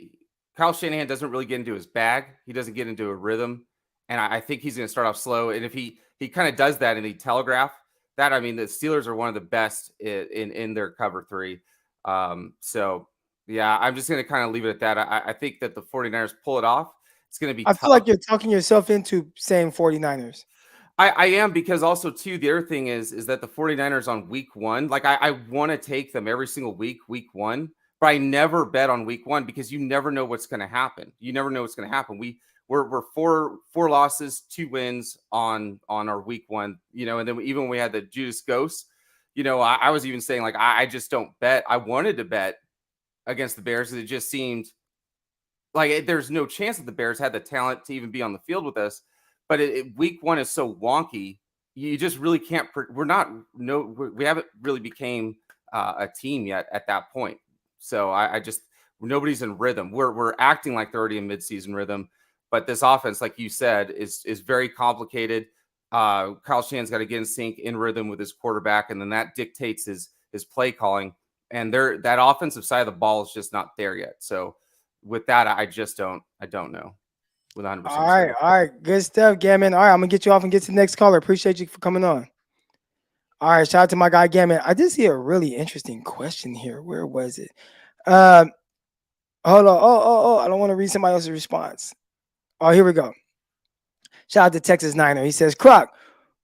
Kyle Shanahan doesn't really get into his bag. He doesn't get into a rhythm. And I think he's going to start off slow. And if he kind of does that and he telegraph that, I mean, the Steelers are one of the best in their cover 3. So, yeah, I'm just going to kind of leave it at that. I think that the 49ers pull it off. It's going to be I feel like you're talking yourself into saying 49ers. I am, because also, too, the other thing is that the 49ers on week 1, like I want to take them every single week 1. But I never bet on week 1 because you never know what's going to happen. You never know what's going to happen. We're 4 losses, 2 wins on our week 1, and then even when we had the Judas Ghost, I was even saying, like, I just don't bet. I wanted to bet against the Bears because it just seemed like there's no chance that the Bears had the talent to even be on the field with us. But week 1 is so wonky. You just really can't. We haven't really became a team yet at that point. So nobody's in rhythm. We're acting like they're already in midseason rhythm. But this offense, like you said, is very complicated. Kyle Shanahan's got to get in sync, in rhythm with his quarterback, and then that dictates his play calling. And that offensive side of the ball is just not there yet. So with that, I don't know with 100%. All right, good stuff, Gammon. All right, I'm gonna get you off and get to the next caller. Appreciate you for coming on. All right, shout out to my guy Gammon. I did see a really interesting question here. Where was it? Hold on. Oh, I don't want to read somebody else's response. Oh, here we go. Shout out to Texas Niner. He says, Croc,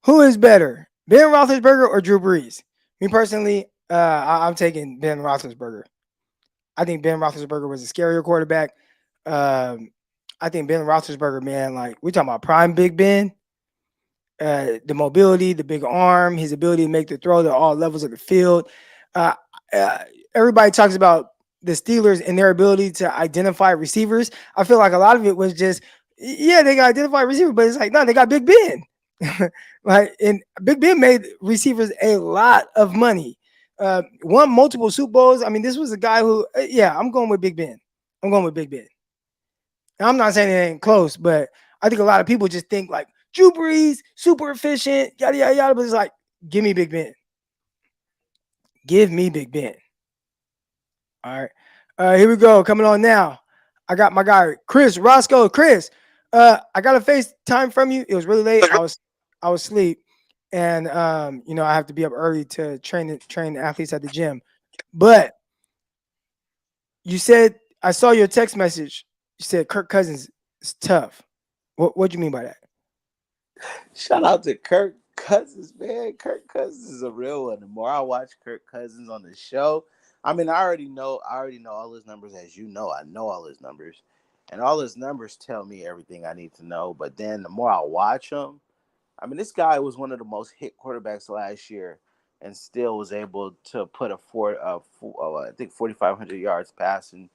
who is better, Ben Roethlisberger or Drew Brees? Me personally, I'm taking Ben Roethlisberger. I think Ben Roethlisberger was a scarier quarterback. I think Ben Roethlisberger, man, like we're talking about prime Big Ben, the mobility, the big arm, his ability to make the throw to all levels of the field. Everybody talks about the Steelers and their ability to identify receivers. I feel like a lot of it was just, they got identified receiver, but it's like, no, they got Big Ben. Like, and Big Ben made receivers a lot of money. Won multiple Super Bowls. I mean, this was a guy who, I'm going with Big Ben. And I'm not saying it ain't close, but I think a lot of people just think like Drew Brees, super efficient, yada, yada, yada. But it's like, give me Big Ben. Give me Big Ben. All right. Here we go. Coming on now. I got my guy, Chris Roscoe. Chris, I got a FaceTime from you. It was really late. I was asleep. And I have to be up early to train athletes at the gym. But you said, I saw your text message. You said Kirk Cousins is tough. What do you mean by that? Shout out to Kirk Cousins, man. Kirk Cousins is a real one. The more I watch Kirk Cousins on the show, I mean, I already know all his numbers, as you know. I know all his numbers. And all his numbers tell me everything I need to know. But then the more I watch him, I mean, this guy was one of the most hit quarterbacks last year and still was able to put I think 4,500 yards passing,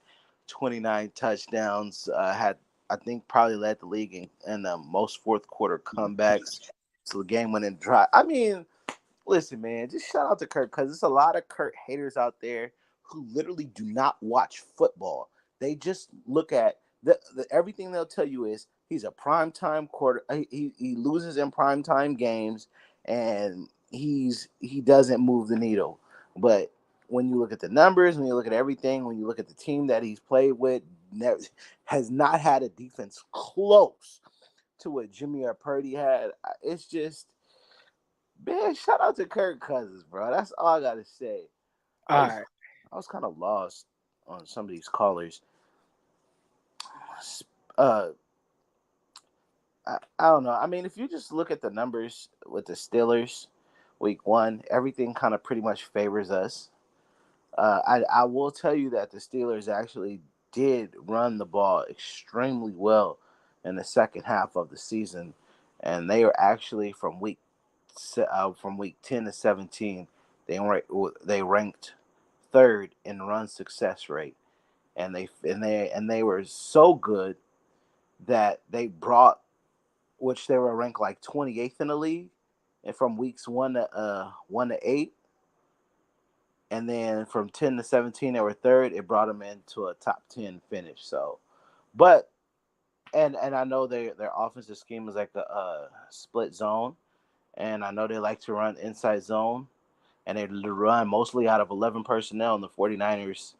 29 touchdowns, probably led the league in the most fourth quarter comebacks. So the game went in dry. I mean, listen, man, just shout out to Kirk because there's a lot of Kirk haters out there who literally do not watch football. They just look at everything they'll tell you is he's a primetime quarter. He loses in primetime games, and he doesn't move the needle. But when you look at the numbers, when you look at everything, when you look at the team that he's played with, has not had a defense close to what Jimmy or Purdy had. It's just, man, shout out to Kirk Cousins, bro. That's all I gotta say. All right. I was kind of lost on some of these callers. Uh, I don't know. I mean, if you just look at the numbers with the Steelers, week 1, everything kind of pretty much favors us. I will tell you that the Steelers actually did run the ball extremely well in the second half of the season, and they were actually from week 10 to 17, they ranked third in run success rate, and they were so good that they brought, which they were ranked like 28th in the league, and from weeks 1 to 8. And then from 10 to 17, they were third. It brought them into a top 10 finish. So, but and I know their offensive scheme is like a split zone, and I know they like to run inside zone, and they run mostly out of 11 personnel. And the 49ers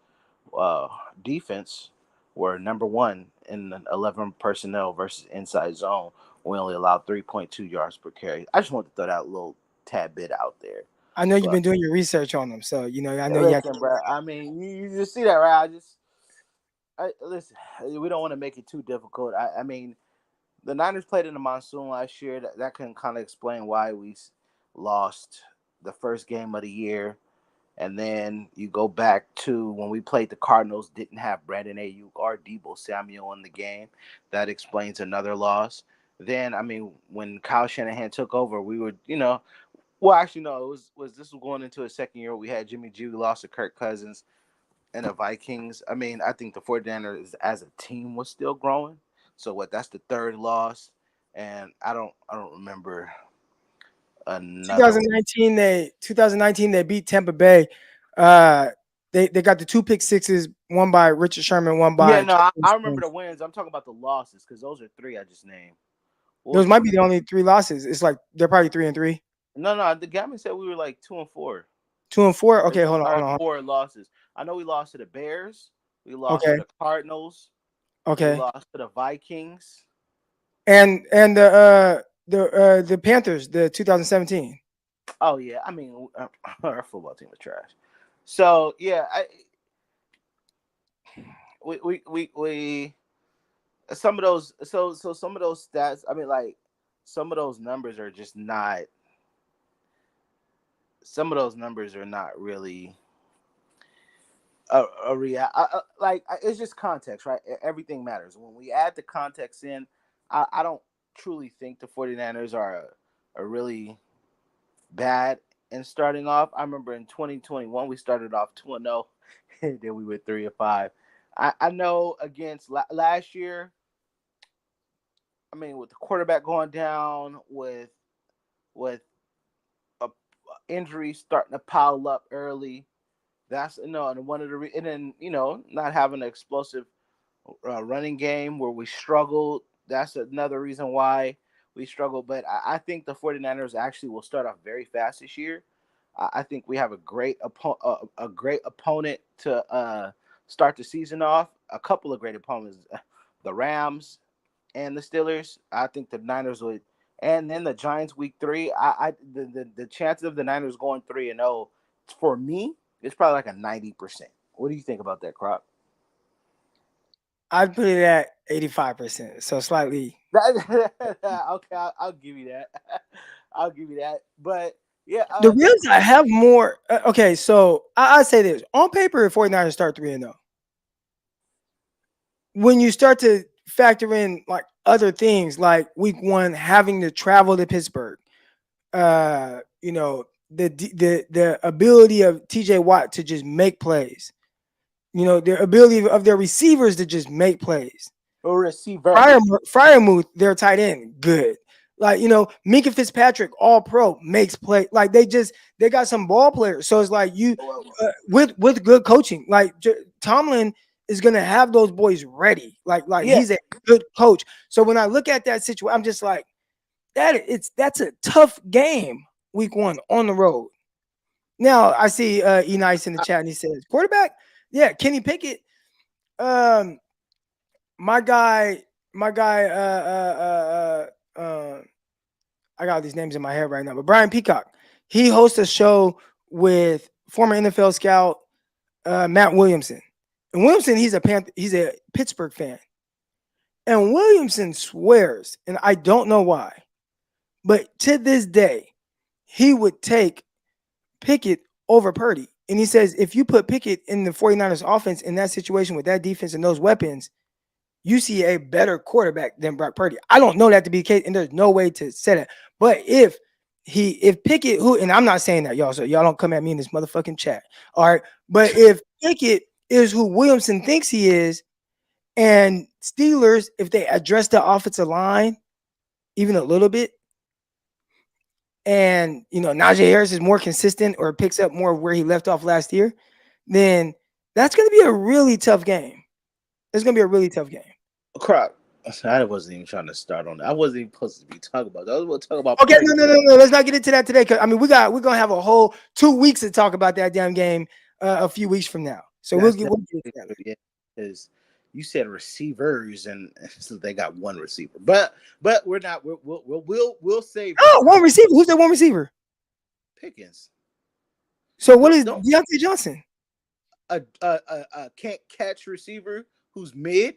defense were number 1 in the 11 personnel versus inside zone. We only allowed 3.2 yards per carry. I just want to throw that little tad bit out there. I know you've been doing your research on them, so I know Listen, bro. I mean, you just see that, right? Listen. We don't want to make it too difficult. I mean, the Niners played in the monsoon last year. That can kind of explain why we lost the first game of the year. And then you go back to when we played the Cardinals, didn't have Brandon Ayuk or Deebo Samuel in the game. That explains another loss. Then, I mean, when Kyle Shanahan took over, we were, well, actually, no. It was this was going into a second year. We had Jimmy G. We lost to Kirk Cousins and the Vikings. I mean, I think the 49ers as a team was still growing. So that's the third loss, and I don't remember another. 2019 they beat Tampa Bay. They got the 2 pick sixes, one by Richard Sherman, one by I remember the wins. I'm talking about the losses because those are 3 I just named. Those might be the only 3 losses. It's like they're probably 3-3. No. The Gammon said we were like 2-4. 2-4. Okay, hold on. 4 losses. I know we lost to the Bears. We lost to the Cardinals. Okay. We lost to the Vikings. And the Panthers, the 2017. Oh yeah, I mean our football team was trash. So yeah, we some of those some of those stats. I mean, like some of those numbers are just not. Some of those numbers are not really a real. It's just context, right? Everything matters. When we add the context in, I don't truly think the 49ers are really bad in starting off. I remember in 2021 we started off 2-0, and then we were 3-5. I know against last year. I mean, with the quarterback going down, with injuries starting to pile up early. That's and one of the and then not having an explosive running game where we struggled. That's another reason why we struggled. But I think the 49ers actually will start off very fast this year. I think we have a great opponent to start the season off. A couple of great opponents, the Rams and the Steelers. I think the Niners would. And then the Giants week 3, the chances of the Niners going 3-0 for me, it's probably like a 90%. What do you think about that, Croc? I'd put it at 85%, so slightly. Okay, I'll give you that. I'll give you that. But yeah, the Rams I have more. Okay, so I say this on paper: 49ers start 3-0. When you start to factor in like other things, like week 1 having to travel to Pittsburgh, the ability of TJ Watt to just make plays, the ability of their receivers to just make plays. Or receiver. Fryermuth, their tight end, good. Like, Minka Fitzpatrick, all pro, makes play. Like they got some ball players. So it's like with good coaching, like Tomlin is gonna have those boys ready. Like he's a good coach. So when I look at that situation, I'm just like, that's a tough game, week 1 on the road. Now I see E Nice in the chat and he says quarterback, yeah, Kenny Pickett. My guy, I got these names in my head right now, but Brian Peacock, he hosts a show with former NFL scout Matt Williamson. And Williamson, he's a Pittsburgh fan. And Williamson swears, and I don't know why, but to this day, he would take Pickett over Purdy. And he says, if you put Pickett in the 49ers offense in that situation with that defense and those weapons, you see a better quarterback than Brock Purdy. I don't know that to be the case, and there's no way to say that. But if Pickett, and I'm not saying that, y'all, so y'all don't come at me in this motherfucking chat. All right. But if Pickett is who Williamson thinks he is, and Steelers, if they address the offensive line even a little bit, and Najee Harris is more consistent or picks up more where he left off last year, then that's going to be a really tough game. It's going to be a really tough game. Crap. I wasn't even trying to start on that. I wasn't even supposed to be talking about that. I was going to talk about. Okay, no. Let's not get into that today. Cause we're gonna have a whole 2 weeks to talk about that damn game a few weeks from now. So we'll get to that. Because you said receivers, and so they got one receiver, but we're not. We'll save. Oh, one receiver. Who's that one receiver? Pickens. So what is Deontay Johnson? A can't catch receiver who's mid.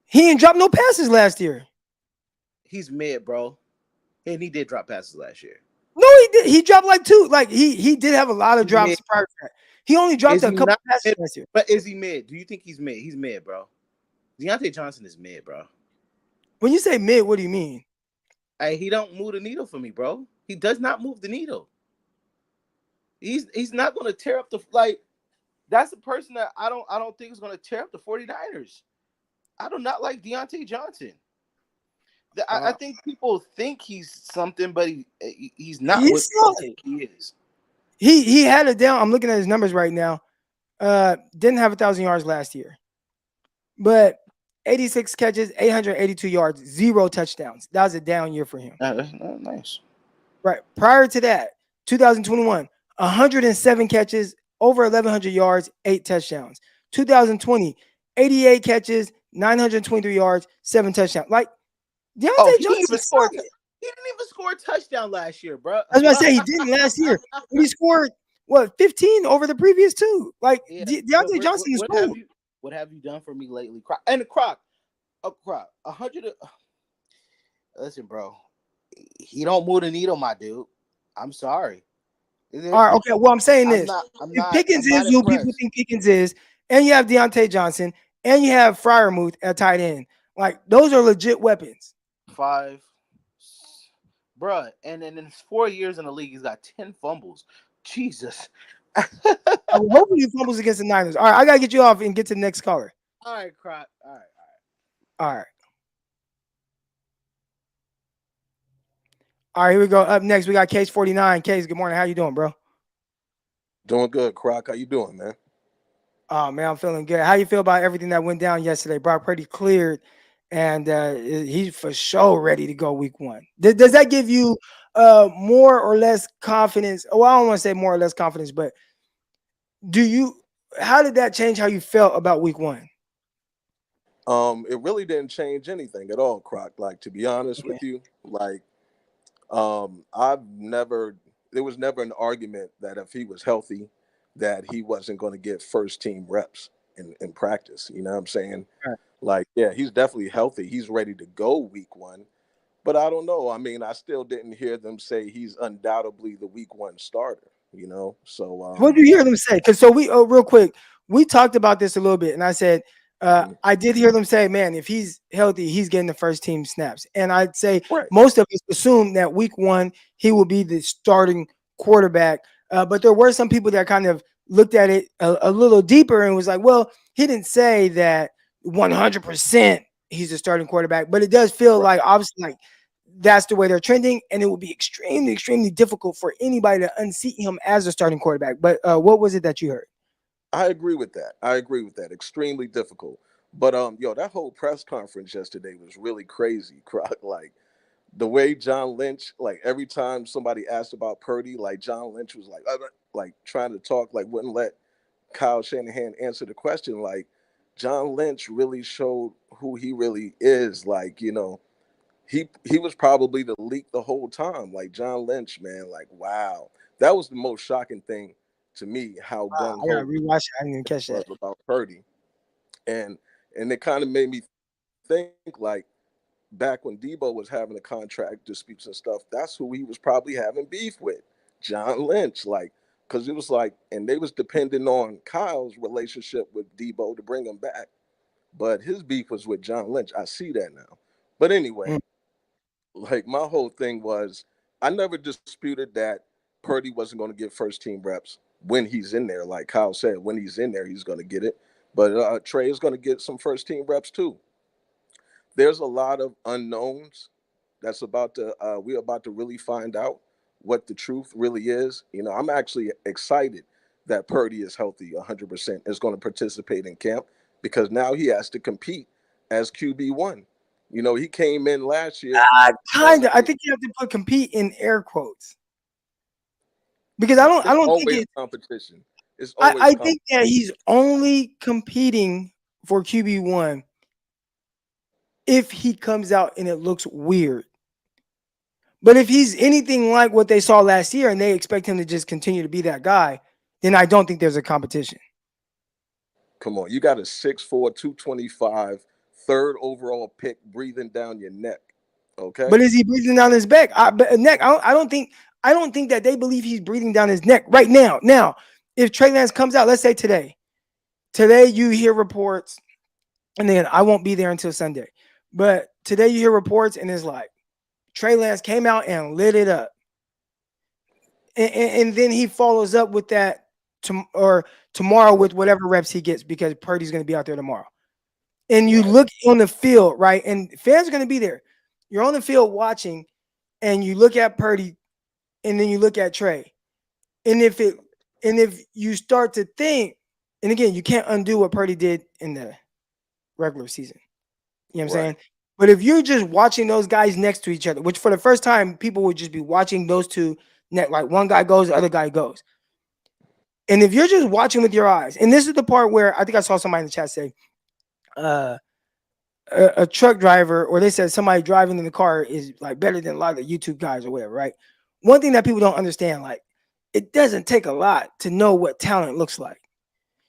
He ain't dropped no passes last year. He's mid, bro, and he did drop passes last year. No, he did. He dropped like 2. Like he did have a lot of drops prior to that. He only dropped a couple passes last year. But is he mid? Do you think he's mid? He's mid, bro. Deontay Johnson is mid, bro. When you say mid, what do you mean? Hey, he don't move the needle for me, bro. He does not move the needle. He's not going to tear up the That's the person that I don't think is going to tear up the 49ers. I do not like Deontay Johnson. I think people think he's something, but he's not what he is. He had it down. I'm looking at his numbers right now. Didn't have 1,000 yards last year, but 86 catches, 882 yards, 0 touchdowns. That was a down year for him. That's nice. Right. Prior to that, 2021, 107 catches, over 1,100 yards, 8 touchdowns. 2020, 88 catches, 923 yards, 7 touchdowns. Like Deontay Johnson, he didn't even score a touchdown last year, bro. I was about to say he didn't last year. He scored 15 over the previous 2. Like Deontay Johnson is cool. What have you done for me lately, Croc? And Croc, 100. Listen, bro, he don't move the needle, my dude. I'm sorry. All right, okay. Well, I'm saying this: if Pickens is who people think Pickens is, and you have Deontay Johnson, and you have Freiermuth at tight end, like those are legit weapons. 5, bruh, and in his 4 years in the league, he's got 10 fumbles. Jesus. Hopefully he fumbles against the Niners. All right, I gotta get you off and get to the next caller. All right, Croc. All right. All right, here we go. Up next, we got Case 49. Case, good morning. How you doing, bro? Doing good, Croc. How you doing, man? Oh, man, I'm feeling good. How you feel about everything that went down yesterday? Brock Purdy cleared, and he's for sure ready to go week 1. Does that give you more or less confidence? Well, I don't want to say more or less confidence, but how did that change how you felt about week 1? It really didn't change anything at all, Croc. Like, to be honest with you, like, there was never an argument that if he was healthy, that he wasn't going to get first team reps in practice. You know what I'm saying? Right. Like, yeah, he's definitely healthy. He's ready to go week 1. But I don't know. I mean, I still didn't hear them say he's undoubtedly the week 1 starter, you know? So what did you hear them say? Because real quick, we talked about this a little bit, and I said, I did hear them say, man, if he's healthy, he's getting the first team snaps. And I'd say most of us assume that week 1, he will be the starting quarterback. But there were some people that kind of looked at it a little deeper and was like, well, he didn't say that 100% he's a starting quarterback, but it does feel like obviously like that's the way they're trending, and it will be extremely, extremely difficult for anybody to unseat him as a starting quarterback. But what was it that you heard? I agree with that. I agree with that. Extremely difficult. But yo, that whole press conference yesterday was really crazy, Croc. Like the way John Lynch, like every time somebody asked about Purdy, like John Lynch was like trying to talk, like wouldn't let Kyle Shanahan answer the question. Like John Lynch really showed who he really is. Like, he was probably the leak the whole time. Like John Lynch, man, like wow. That was the most shocking thing to me, how gung I gotta ho rewatch it. I didn't even catch was that. about Purdy. And it kind of made me think like back when Debo was having the contract disputes and stuff, that's who he was probably having beef with. John Lynch. Like, because it was like, and they was depending on Kyle's relationship with Debo to bring him back. But his beef was with John Lynch. I see that now. But Mm. anyway, like my whole thing was I never disputed that Purdy wasn't going to get first team reps when he's in there. Like Kyle said, when he's in there, he's going to get it. But Trey is going to get some first team reps too. There's a lot of unknowns that's about to we're about to really find out what the truth really is. I'm actually excited that Purdy is healthy 100%, is going to participate in camp, because now he has to compete as QB1. He came in last year and Kind of. I think you have to put compete in air quotes because I it's don't think always it. competition. It's always I think that he's only competing for QB1 if he comes out and it looks weird. But if he's anything like what they saw last year and they expect him to just continue to be that guy, then I don't think there's a competition. Come on, you got a 6'4", 225, third overall pick breathing down your neck. Okay, But is he breathing down his neck? I don't think that they believe he's breathing down his neck right now. Now, if Trey Lance comes out, let's say today you hear reports, and then I won't be there until Sunday. But today you hear reports, and it's like Trey Lance came out and lit it up, and then he follows up with that or tomorrow with whatever reps he gets because Purdy's going to be out there tomorrow. And you right, look on the field, right? And fans are going to be there. You're on the field watching, and you look at Purdy, and then you look at Trey. And if you start to think, and again, you can't undo what Purdy did in the regular season. You know what I'm right, saying? But if you're just watching those guys next to each other, which for the first time, people would just be watching those two, like one guy goes, the other guy goes. And if you're just watching with your eyes, and this is the part where I think I saw somebody in the chat say, a truck driver, or they said somebody driving in the car is like better than a lot of the YouTube guys or whatever, right? One thing that people don't understand, like, it doesn't take a lot to know what talent looks like.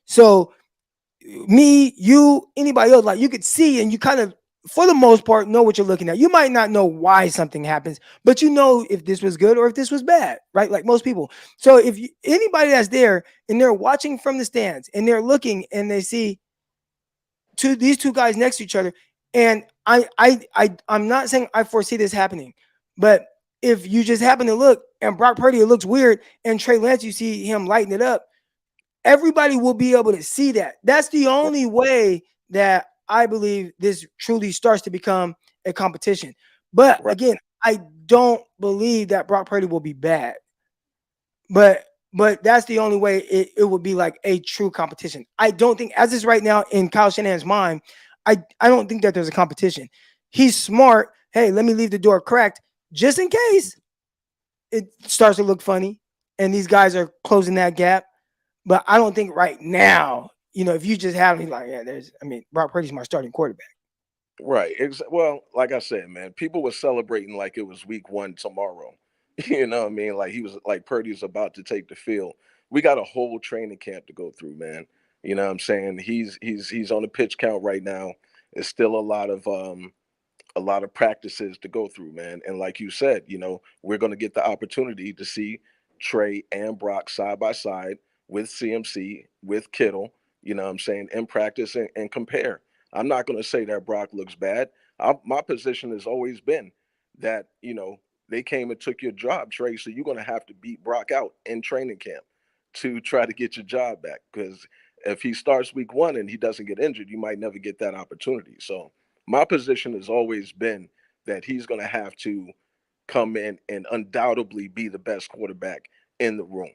So me, you, anybody else, like you could see and you kind of, for the most part, know what you're looking at. You might not know why something happens, but you know if this was good or if this was bad, right? Like most people. So if anybody that's there and they're watching from the stands and they're looking and they see these two guys next to each other, and I'm not saying I foresee this happening, but if you just happen to look and Brock Purdy, it looks weird, and Trey Lance, you see him lighting it up, everybody will be able to see that. That's the only way that I believe this truly starts to become a competition. But right. again, I don't believe that Brock Purdy will be bad. But that's the only way it would be like a true competition. I don't think, as is right now in Kyle Shanahan's mind, I don't think that there's a competition. He's smart. Hey, let me leave the door cracked just in case it starts to look funny and these guys are closing that gap. But I don't think right now, if you just have me like, yeah, Brock Purdy's my starting quarterback. Right. Well, like I said, man, people were celebrating like it was week one tomorrow. You know what I mean? Like he was like Purdy's about to take the field. We got a whole training camp to go through, man. You know what I'm saying? He's on the pitch count right now. It's still a lot of practices to go through, man. And like you said, we're going to get the opportunity to see Trey and Brock side by side with CMC, with Kittle, you know what I'm saying, in practice and compare. I'm not going to say that Brock looks bad. My position has always been that, they came and took your job, Trey. So you're going to have to beat Brock out in training camp to try to get your job back. Because if he starts week one and he doesn't get injured, you might never get that opportunity. So my position has always been that he's going to have to come in and undoubtedly be the best quarterback in the room,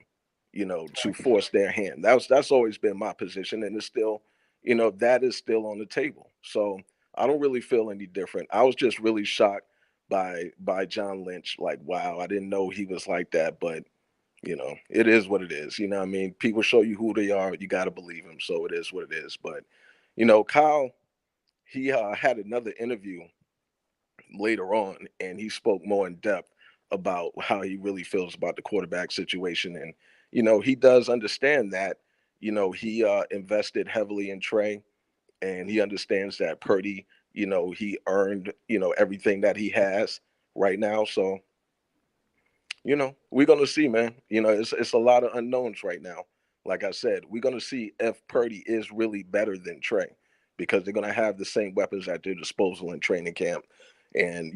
to force their hand. That's always been my position, and it's still, that is still on the table. So I don't really feel any different. I was just really shocked by John Lynch. Like, wow, I didn't know he was like that, but it is what it is. You know what I mean? People show you who they are, you got to believe them. So it is what it is. But Kyle, he had another interview later on, and he spoke more in depth about how he really feels about the quarterback situation. And he does understand that he invested heavily in Trey, and he understands that Purdy, he earned everything that he has right now. So we're gonna see, man. It's a lot of unknowns right now. Like I said, we're gonna see if Purdy is really better than Trey, because they're gonna have the same weapons at their disposal in training camp. And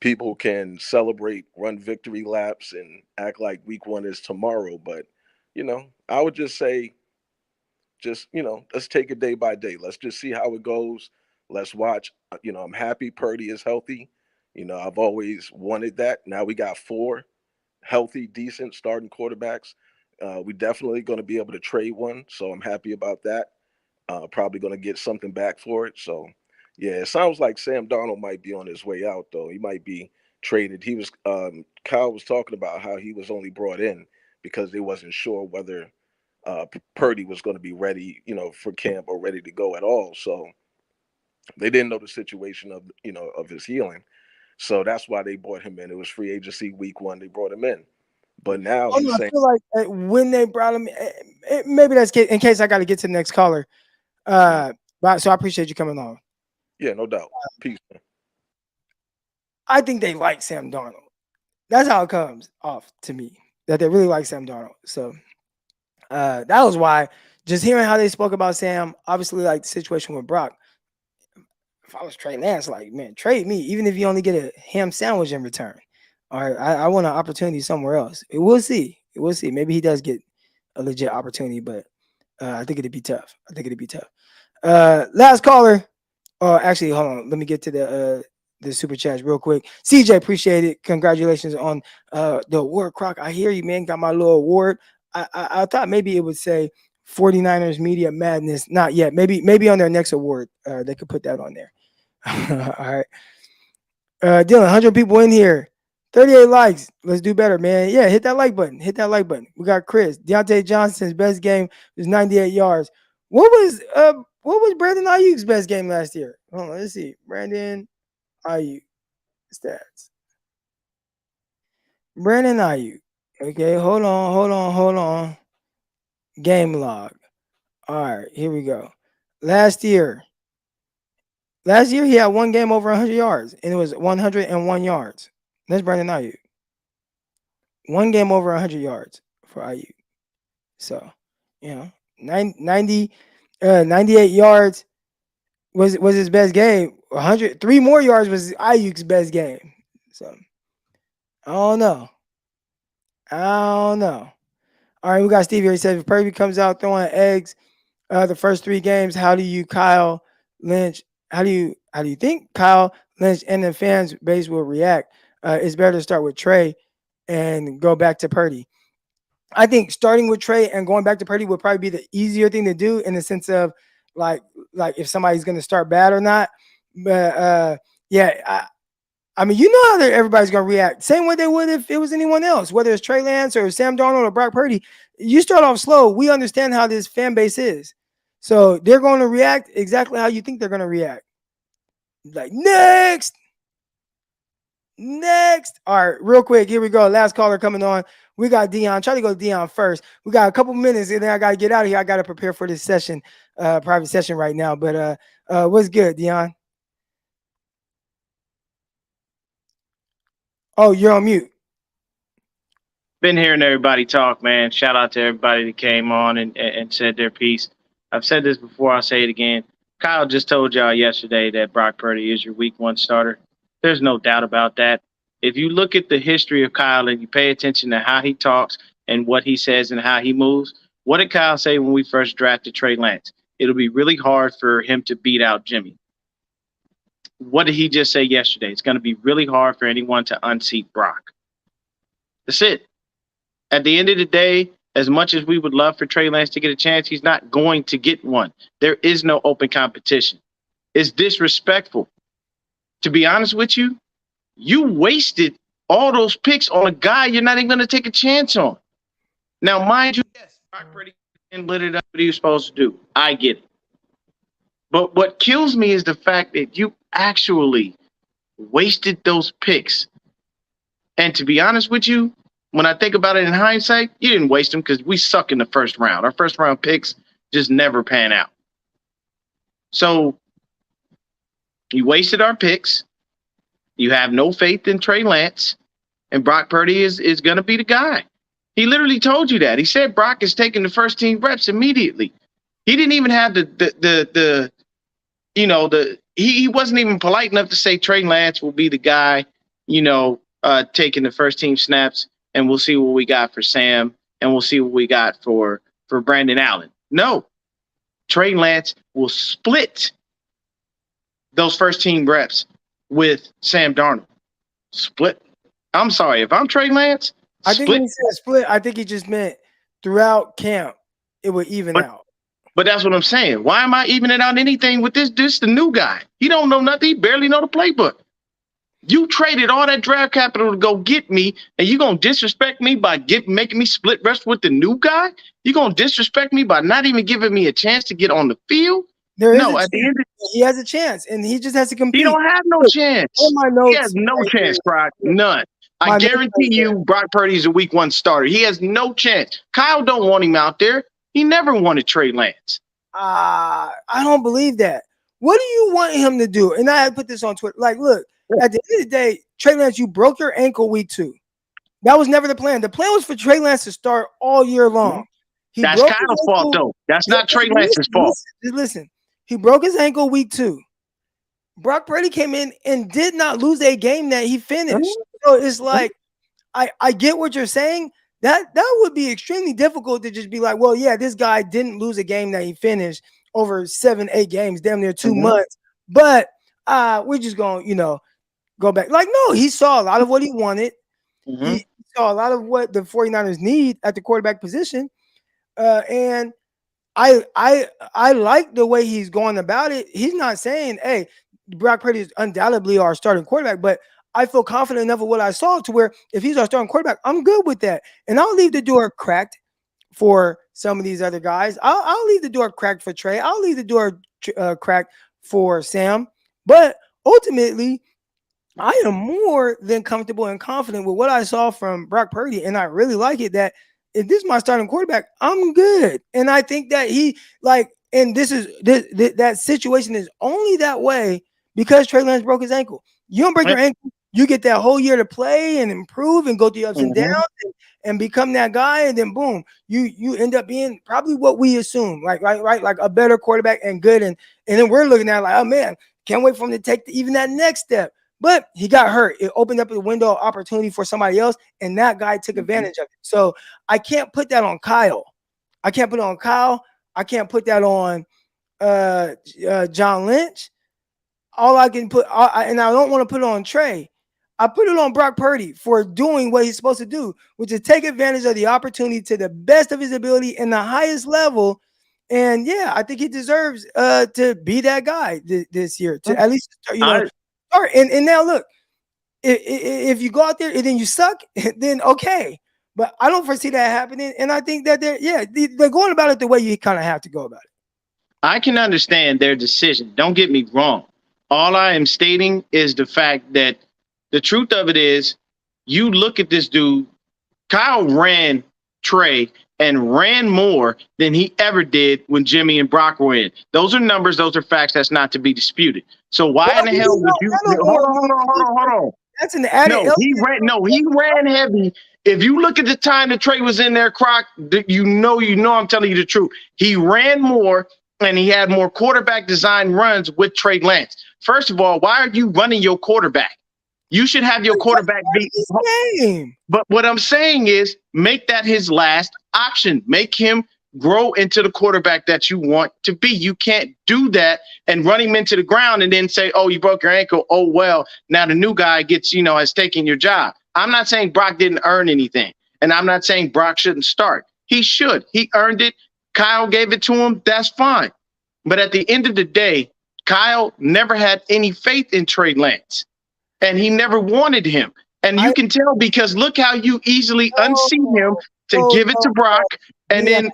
people can celebrate, run victory laps, and act like week one is tomorrow. But I would just say, just let's take it day by day. Let's just see how it goes. Let's watch. I'm happy Purdy is healthy. I've always wanted that. Now we got four healthy, decent starting quarterbacks. We definitely going to be able to trade one, so I'm happy about that. Probably going to get something back for it. So, yeah, it sounds like Sam Darnold might be on his way out, though. He might be traded. He was Kyle was talking about how he was only brought in because they wasn't sure whether Purdy was going to be ready, for camp or ready to go at all. So they didn't know the situation of his healing. So that's why they brought him in. It was free agency week one. They brought him in. But now Oh, he's no, I saying, feel like when they brought him, maybe that's in case I got to get to the next caller. But so I appreciate you coming on. yeah, no doubt. Peace, man. I think they like Sam Darnold. That's how it comes off to me, that they really like Sam Darnold. So that was why, just hearing how they spoke about Sam, obviously like the situation with Brock. If I was Trey Lance, like, man, trade me, even if you only get a ham sandwich in return. All right, I want an opportunity somewhere else. We'll see. We'll see. Maybe he does get a legit opportunity, but I think it'd be tough. Last caller. Oh, actually, hold on. Let me get to the super chats real quick. CJ, appreciate it. Congratulations on the award, Croc. I hear you, man. Got my little award. I thought maybe it would say 49ers Media Madness. Not yet. Maybe on their next award, they could put that on there. All right. Dylan, 100 people in here. 38 likes. Let's do better, man. Yeah, hit that like button. We got Chris. Deontay Johnson's best game was 98 yards. What was Brandon Ayuk's best game last year? Hold on, let's see. Brandon Ayuk stats. Brandon Ayuk. Okay, hold on. Game log. All right, here we go. Last year he had one game over 100 yards, and it was 101 yards. That's Brandon Ayuk. One game over 100 yards for Ayuk. So, 98 yards was his best game. 103 more yards was Ayuk's best game. So, I don't know. All right, we got Steve here. He said if Purdy comes out throwing eggs the first three games, how do you think Kyle Lynch and the fans base will react? It's better to start with Trey and go back to Purdy. I think starting with Trey and going back to Purdy would probably be the easier thing to do in the sense of like if somebody's going to start bad or not. But yeah, I mean, how everybody's going to react. Same way they would if it was anyone else, whether it's Trey Lance or Sam Darnold or Brock Purdy. You start off slow. We understand how this fan base is. So they're going to react exactly how you think they're going to react. Like, next. All right, real quick. Here we go. Last caller coming on. We got Dion. Try to go to Dion first. We got a couple minutes and then I got to get out of here. I got to prepare for this session, private session right now. But what's good, Dion? Oh, you're on mute. Been hearing everybody talk, man. Shout out to everybody that came on and said their piece. I've said this before. I'll say it again. Kyle just told y'all yesterday that Brock Purdy is your week one starter. There's no doubt about that. If you look at the history of Kyle and you pay attention to how he talks and what he says and how he moves, what did Kyle say when we first drafted Trey Lance? It'll be really hard for him to beat out Jimmy. what did he just say yesterday? It's going to be really hard for anyone to unseat Brock. That's it. At the end of the day, as much as we would love for Trey Lance to get a chance, he's not going to get one. There is no open competition. It's disrespectful. To be honest with you, you wasted all those picks on a guy you're not even going to take a chance on. Now, mind you, yes, Brock Purdy lit it up what he was supposed to do. I get it. But what kills me is the fact that you actually wasted those picks. And to be honest with you, when I think about it in hindsight, you didn't waste them because we suck in the first round. Our first round picks just never pan out. So you wasted our picks. You have no faith in Trey Lance. And Brock Purdy is going to be the guy. He literally told you that. He said Brock is taking the first team reps immediately. He didn't even have he wasn't even polite enough to say Trey Lance will be the guy, taking the first team snaps, and we'll see what we got for Sam, and we'll see what we got for Brandon Allen. No, Trey Lance will split those first team reps with Sam Darnold. Split. I'm sorry, if I'm Trey Lance, I think when he said split, I think he just meant throughout camp it would even out. But that's what I'm saying. Why am I evening out anything with this the new guy? He don't know nothing. He barely know the playbook. You traded all that draft capital to go get me, and you're going to disrespect me by making me split reps with the new guy? You're going to disrespect me by not even giving me a chance to get on the field? He has a chance, and he just has to compete. He don't have no chance. He has no chance, Brock. None. I guarantee you Brock Purdy is a week 1 starter. He has no chance. Kyle don't want him out there. He never wanted Trey Lance. I don't believe that. What do you want him to do? And I put this on Twitter. Like, look, at the end of the day, Trey Lance, you broke your ankle week 2. That was never the plan. The plan was for Trey Lance to start all year long. That's Kyle's fault, though. That's not Trey Lance's fault. Listen, he broke his ankle week 2. Brock Purdy came in and did not lose a game that he finished. So it's like, I get what you're saying. That would be extremely difficult to just be like, well, yeah, this guy didn't lose a game that he finished over 7-8 games, damn near 2 months. But we're just going to, go back. Like, no, he saw a lot of what he wanted. He saw a lot of what the 49ers need at the quarterback position. And I like the way he's going about it. He's not saying, hey, Brock Purdy is undoubtedly our starting quarterback, but I feel confident enough of what I saw to where if he's our starting quarterback, I'm good with that. And I'll leave the door cracked for some of these other guys. I'll leave the door cracked for Trey. I'll leave the door cracked for Sam. But ultimately, I am more than comfortable and confident with what I saw from Brock Purdy. And I really like it that if this is my starting quarterback, I'm good. And I think that that situation is only that way because Trey Lance broke his ankle. You don't break your ankle, you get that whole year to play and improve and go through ups and downs and become that guy. And then boom, you end up being probably what we assume, like a better quarterback and good. And then we're looking at it like, oh man, can't wait for him to take even that next step. But he got hurt. It opened up a window of opportunity for somebody else, and that guy took advantage of it. So I can't put that on Kyle. I can't put it on Kyle. I can't put that on John Lynch. All I can put, and I don't want to put it on Trey. I put it on Brock Purdy for doing what he's supposed to do, which is take advantage of the opportunity to the best of his ability in the highest level. And yeah, I think he deserves to be that guy this year, to at least start. And now look, if you go out there and then you suck, then okay. But I don't foresee that happening. And I think that they're going about it the way you kind of have to go about it. I can understand their decision. Don't get me wrong. All I am stating is the fact that the truth of it is, you look at this dude, Kyle ran Trey and ran more than he ever did when Jimmy and Brock were in. Those are numbers. Those are facts. That's not to be disputed. So why in the hell would you? Hold on. That's an added. He ran heavy. If you look at the time that Trey was in there, Croc, you know I'm telling you the truth. He ran more and he had more quarterback design runs with Trey Lance. First of all, why are you running your quarterback? You should have your quarterback be. But what I'm saying is make that his last option. Make him grow into the quarterback that you want to be. You can't do that and run him into the ground and then say, oh, you broke your ankle. Oh, well, now the new guy gets, has taken your job. I'm not saying Brock didn't earn anything. And I'm not saying Brock shouldn't start. He should. He earned it. Kyle gave it to him. That's fine. But at the end of the day, Kyle never had any faith in Trey Lance. And he never wanted him. And you can tell because look how you easily unseat him to give it to Brock. And then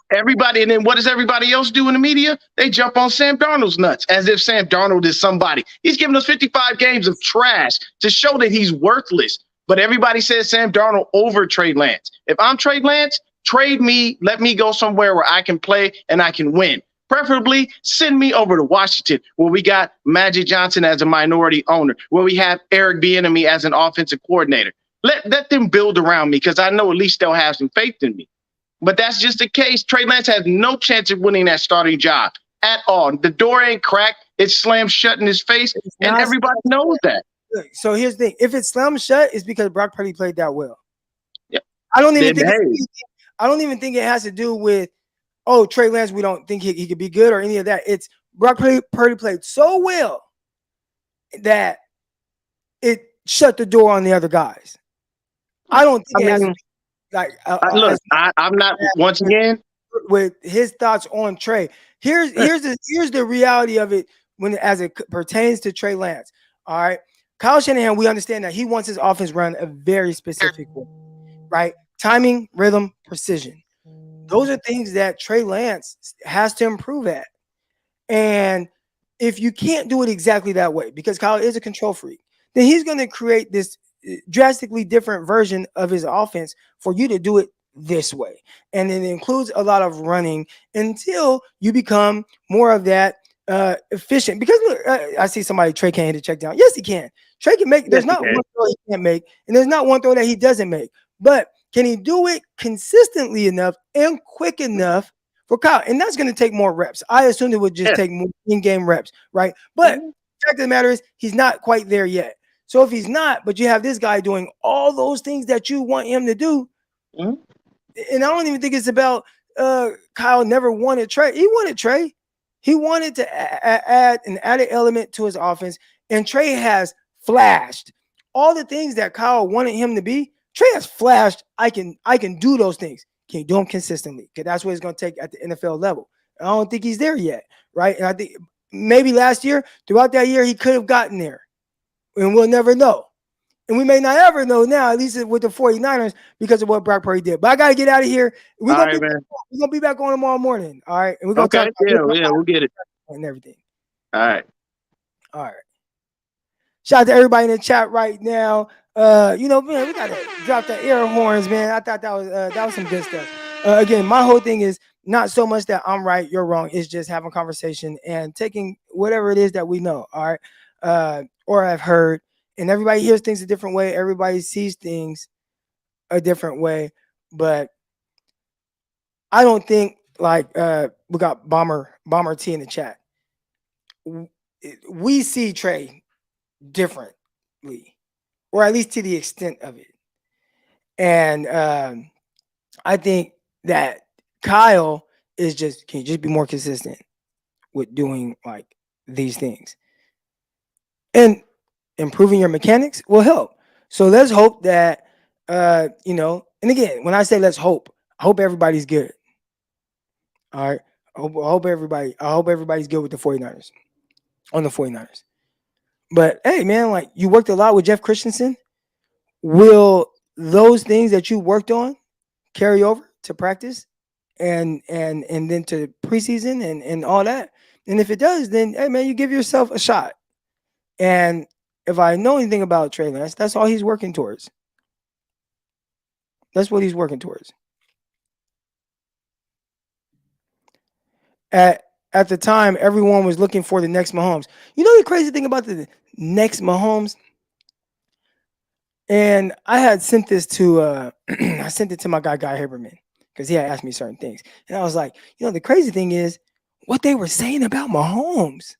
what does everybody else do in the media? They jump on Sam Darnold's nuts as if Sam Darnold is somebody. He's given us 55 games of trash to show that he's worthless. But everybody says Sam Darnold over Trey Lance. If I'm Trey Lance, trade me, let me go somewhere where I can play and I can win. Preferably send me over to Washington where we got Magic Johnson as a minority owner, where we have Eric Bieniemy as an offensive coordinator. Let them build around me because I know at least they'll have some faith in me. But that's just the case. Trey Lance has no chance of winning that starting job at all. The door ain't cracked. It's slammed shut in his face, and everybody knows that. So here's the thing. If it's slammed shut, it's because Brock Purdy played that well. Yeah. I don't even think it has to do with, oh, Trey Lance, we don't think he could be good or any of that. It's Brock Purdy played so well that it shut the door on the other guys. I don't think it has to be look, I'm not once again with his thoughts on Trey. Here's the reality of it as it pertains to Trey Lance. All right, Kyle Shanahan, we understand that he wants his offense run a very specific way, right? Timing, rhythm, precision. Those are things that Trey Lance has to improve at. And if you can't do it exactly that way, because Kyle is a control freak, then he's going to create this drastically different version of his offense for you to do it this way. And it includes a lot of running until you become more of that efficient. Because look, I see somebody, Trey can't hit a check down. Yes, he can. Trey can make, there's not one throw he can't make, and there's not one throw that he doesn't make. But can he do it consistently enough and quick enough for Kyle? And that's going to take more reps. I assumed it would just take more in-game reps, right? But the fact of the matter is he's not quite there yet. So if he's not, but you have this guy doing all those things that you want him to do, and I don't even think it's about Kyle never wanted Trey. He wanted Trey. He wanted to add an added element to his offense, and Trey has flashed all the things that Kyle wanted him to be. Trey has flashed. I can do those things. Can you do them consistently? Because that's what it's going to take at the NFL level. I don't think he's there yet, right? And I think maybe last year, throughout that year, he could have gotten there. And we'll never know. And we may not ever know now, at least with the 49ers, because of what Brock Purdy did. But I got to get out of here. We're going to be back on tomorrow morning. All right. And we're going to talk about we'll get it. And everything. All right. Shout out to everybody in the chat right now. Man, we got to drop the air horns, man. I thought that was some good stuff. Again, my whole thing is not so much that I'm right, you're wrong. It's just having a conversation and taking whatever it is that we know. All right. Or I've heard, and everybody hears things a different way. Everybody sees things a different way, but I don't think we got Bomber T in the chat. We see Trey differently, or at least to the extent of it. And I think that Kyle is can you just be more consistent with doing like these things? And improving your mechanics will help. So let's hope that, and again, when I say let's hope, I hope everybody's good. All right. I hope everybody's good with the 49ers, on the 49ers. But hey, man, like you worked a lot with Jeff Christensen. Will those things that you worked on carry over to practice and then to preseason and all that? And if it does, then hey, man, you give yourself a shot. And if I know anything about Trey Lance, that's all he's working towards. That's what he's working towards. At the time, everyone was looking for the next Mahomes. You know the crazy thing about the next Mahomes? And I had sent this to I sent it to my guy Haberman because he had asked me certain things. And I was like, the crazy thing is what they were saying about Mahomes.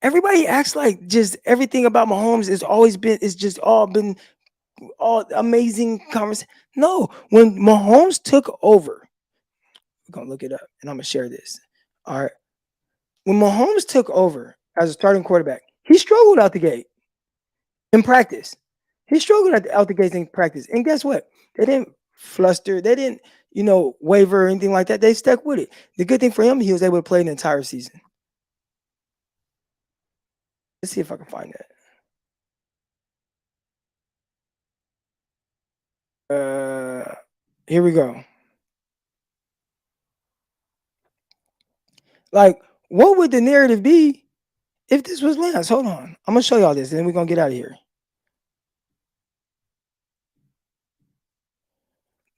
Everybody acts like just everything about Mahomes is all amazing conversation. No, when Mahomes took over, We're gonna look it up, and I'm gonna share this. All right. When Mahomes took over as a starting quarterback, he struggled out the gate in practice. He struggled out the gates in practice, and guess what? They didn't fluster. They didn't, waver or anything like that. They stuck with it. The good thing for him, he was able to play an entire season. Let's see if I can find that. Here we go. Like, what would the narrative be if this was Lance? Hold on. I'm going to show y'all this, and then we're going to get out of here.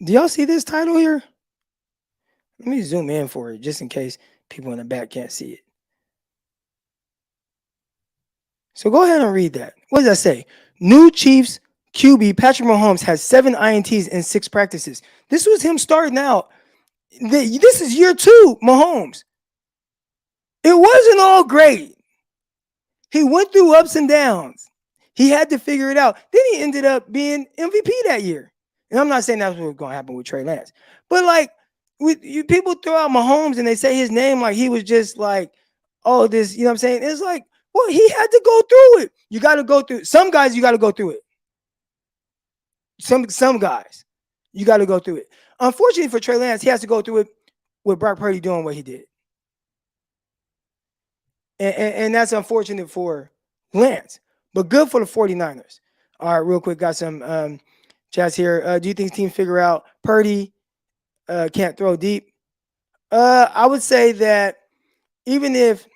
Do y'all see this title here? Let me zoom in for it, just in case people in the back can't see it. So go ahead and read that. What does that say? New Chiefs QB Patrick Mahomes has 7 INTs in 6 practices. This was him starting out. This is year 2, Mahomes. It wasn't all great. He went through ups and downs. He had to figure it out. Then he ended up being MVP that year. And I'm not saying that's what's going to happen with Trey Lance. But like, people throw out Mahomes and they say his name like he was just like, oh, this, you know what I'm saying? It's like, well, he had to go through it. You got to go through it. Some guys, you got to go through it. Some guys, you got to go through it. Unfortunately for Trey Lance, he has to go through it with Brock Purdy doing what he did. And that's unfortunate for Lance, but good for the 49ers. All right, real quick, got some chats here. Do you think teams figure out Purdy can't throw deep? I would say that even if,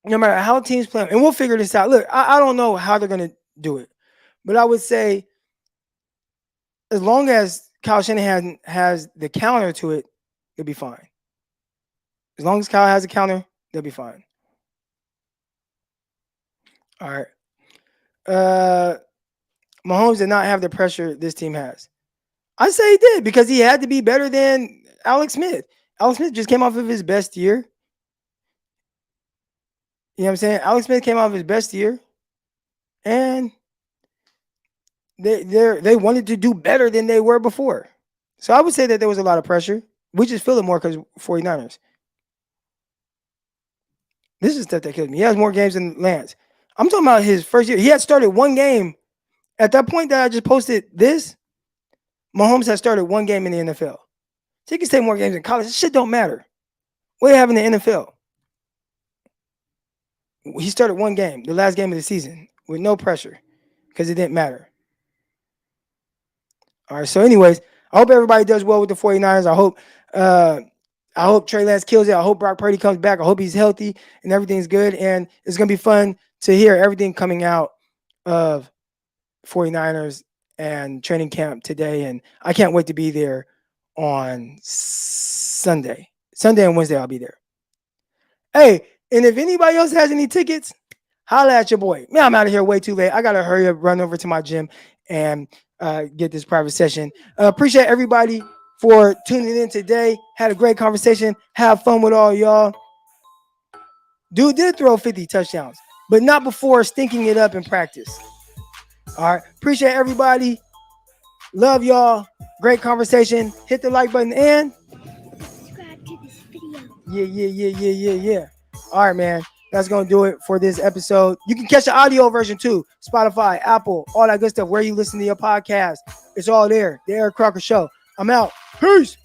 no matter how teams play, and we'll figure this out. Look, I don't know how they're going to do it, but I would say as long as Kyle Shanahan has the counter to it, they'll be fine. As long as Kyle has a counter, they'll be fine. All right. Mahomes did not have the pressure this team has. I say he did because he had to be better than Alex Smith. Alex Smith just came off of his best year. You know what I'm saying? Alex Smith came off of his best year. And they wanted to do better than they were before. So I would say that there was a lot of pressure. We just feel it more because 49ers. This is stuff that kills me. He has more games than Lance. I'm talking about his first year. He had started one game. At that point that I just posted this, Mahomes has started one game in the NFL. So he can stay more games in college. This shit don't matter. What do you have in the NFL? He started one game, the last game of the season, with no pressure because it didn't matter. All right, so anyways, I hope everybody does well with the 49ers. I hope Trey Lance kills it. I hope Brock Purdy comes back. I hope he's healthy and everything's good. And it's going to be fun to hear everything coming out of 49ers and training camp today. And I can't wait to be there on Sunday. Sunday and Wednesday, I'll be there. Hey, and if anybody else has any tickets, holla at your boy. Man, I'm out of here way too late. I got to hurry up, run over to my gym and get this private session. Appreciate everybody for tuning in today. Had a great conversation. Have fun with all y'all. Dude did throw 50 touchdowns, but not before stinking it up in practice. All right. Appreciate everybody. Love y'all. Great conversation. Hit the like button and Subscribe to this video. Yeah. All right, man. That's going to do it for this episode. You can catch the audio version too. Spotify, Apple, all that good stuff. Where you listen to your podcast, it's all there. The Eric Crocker Show. I'm out. Peace.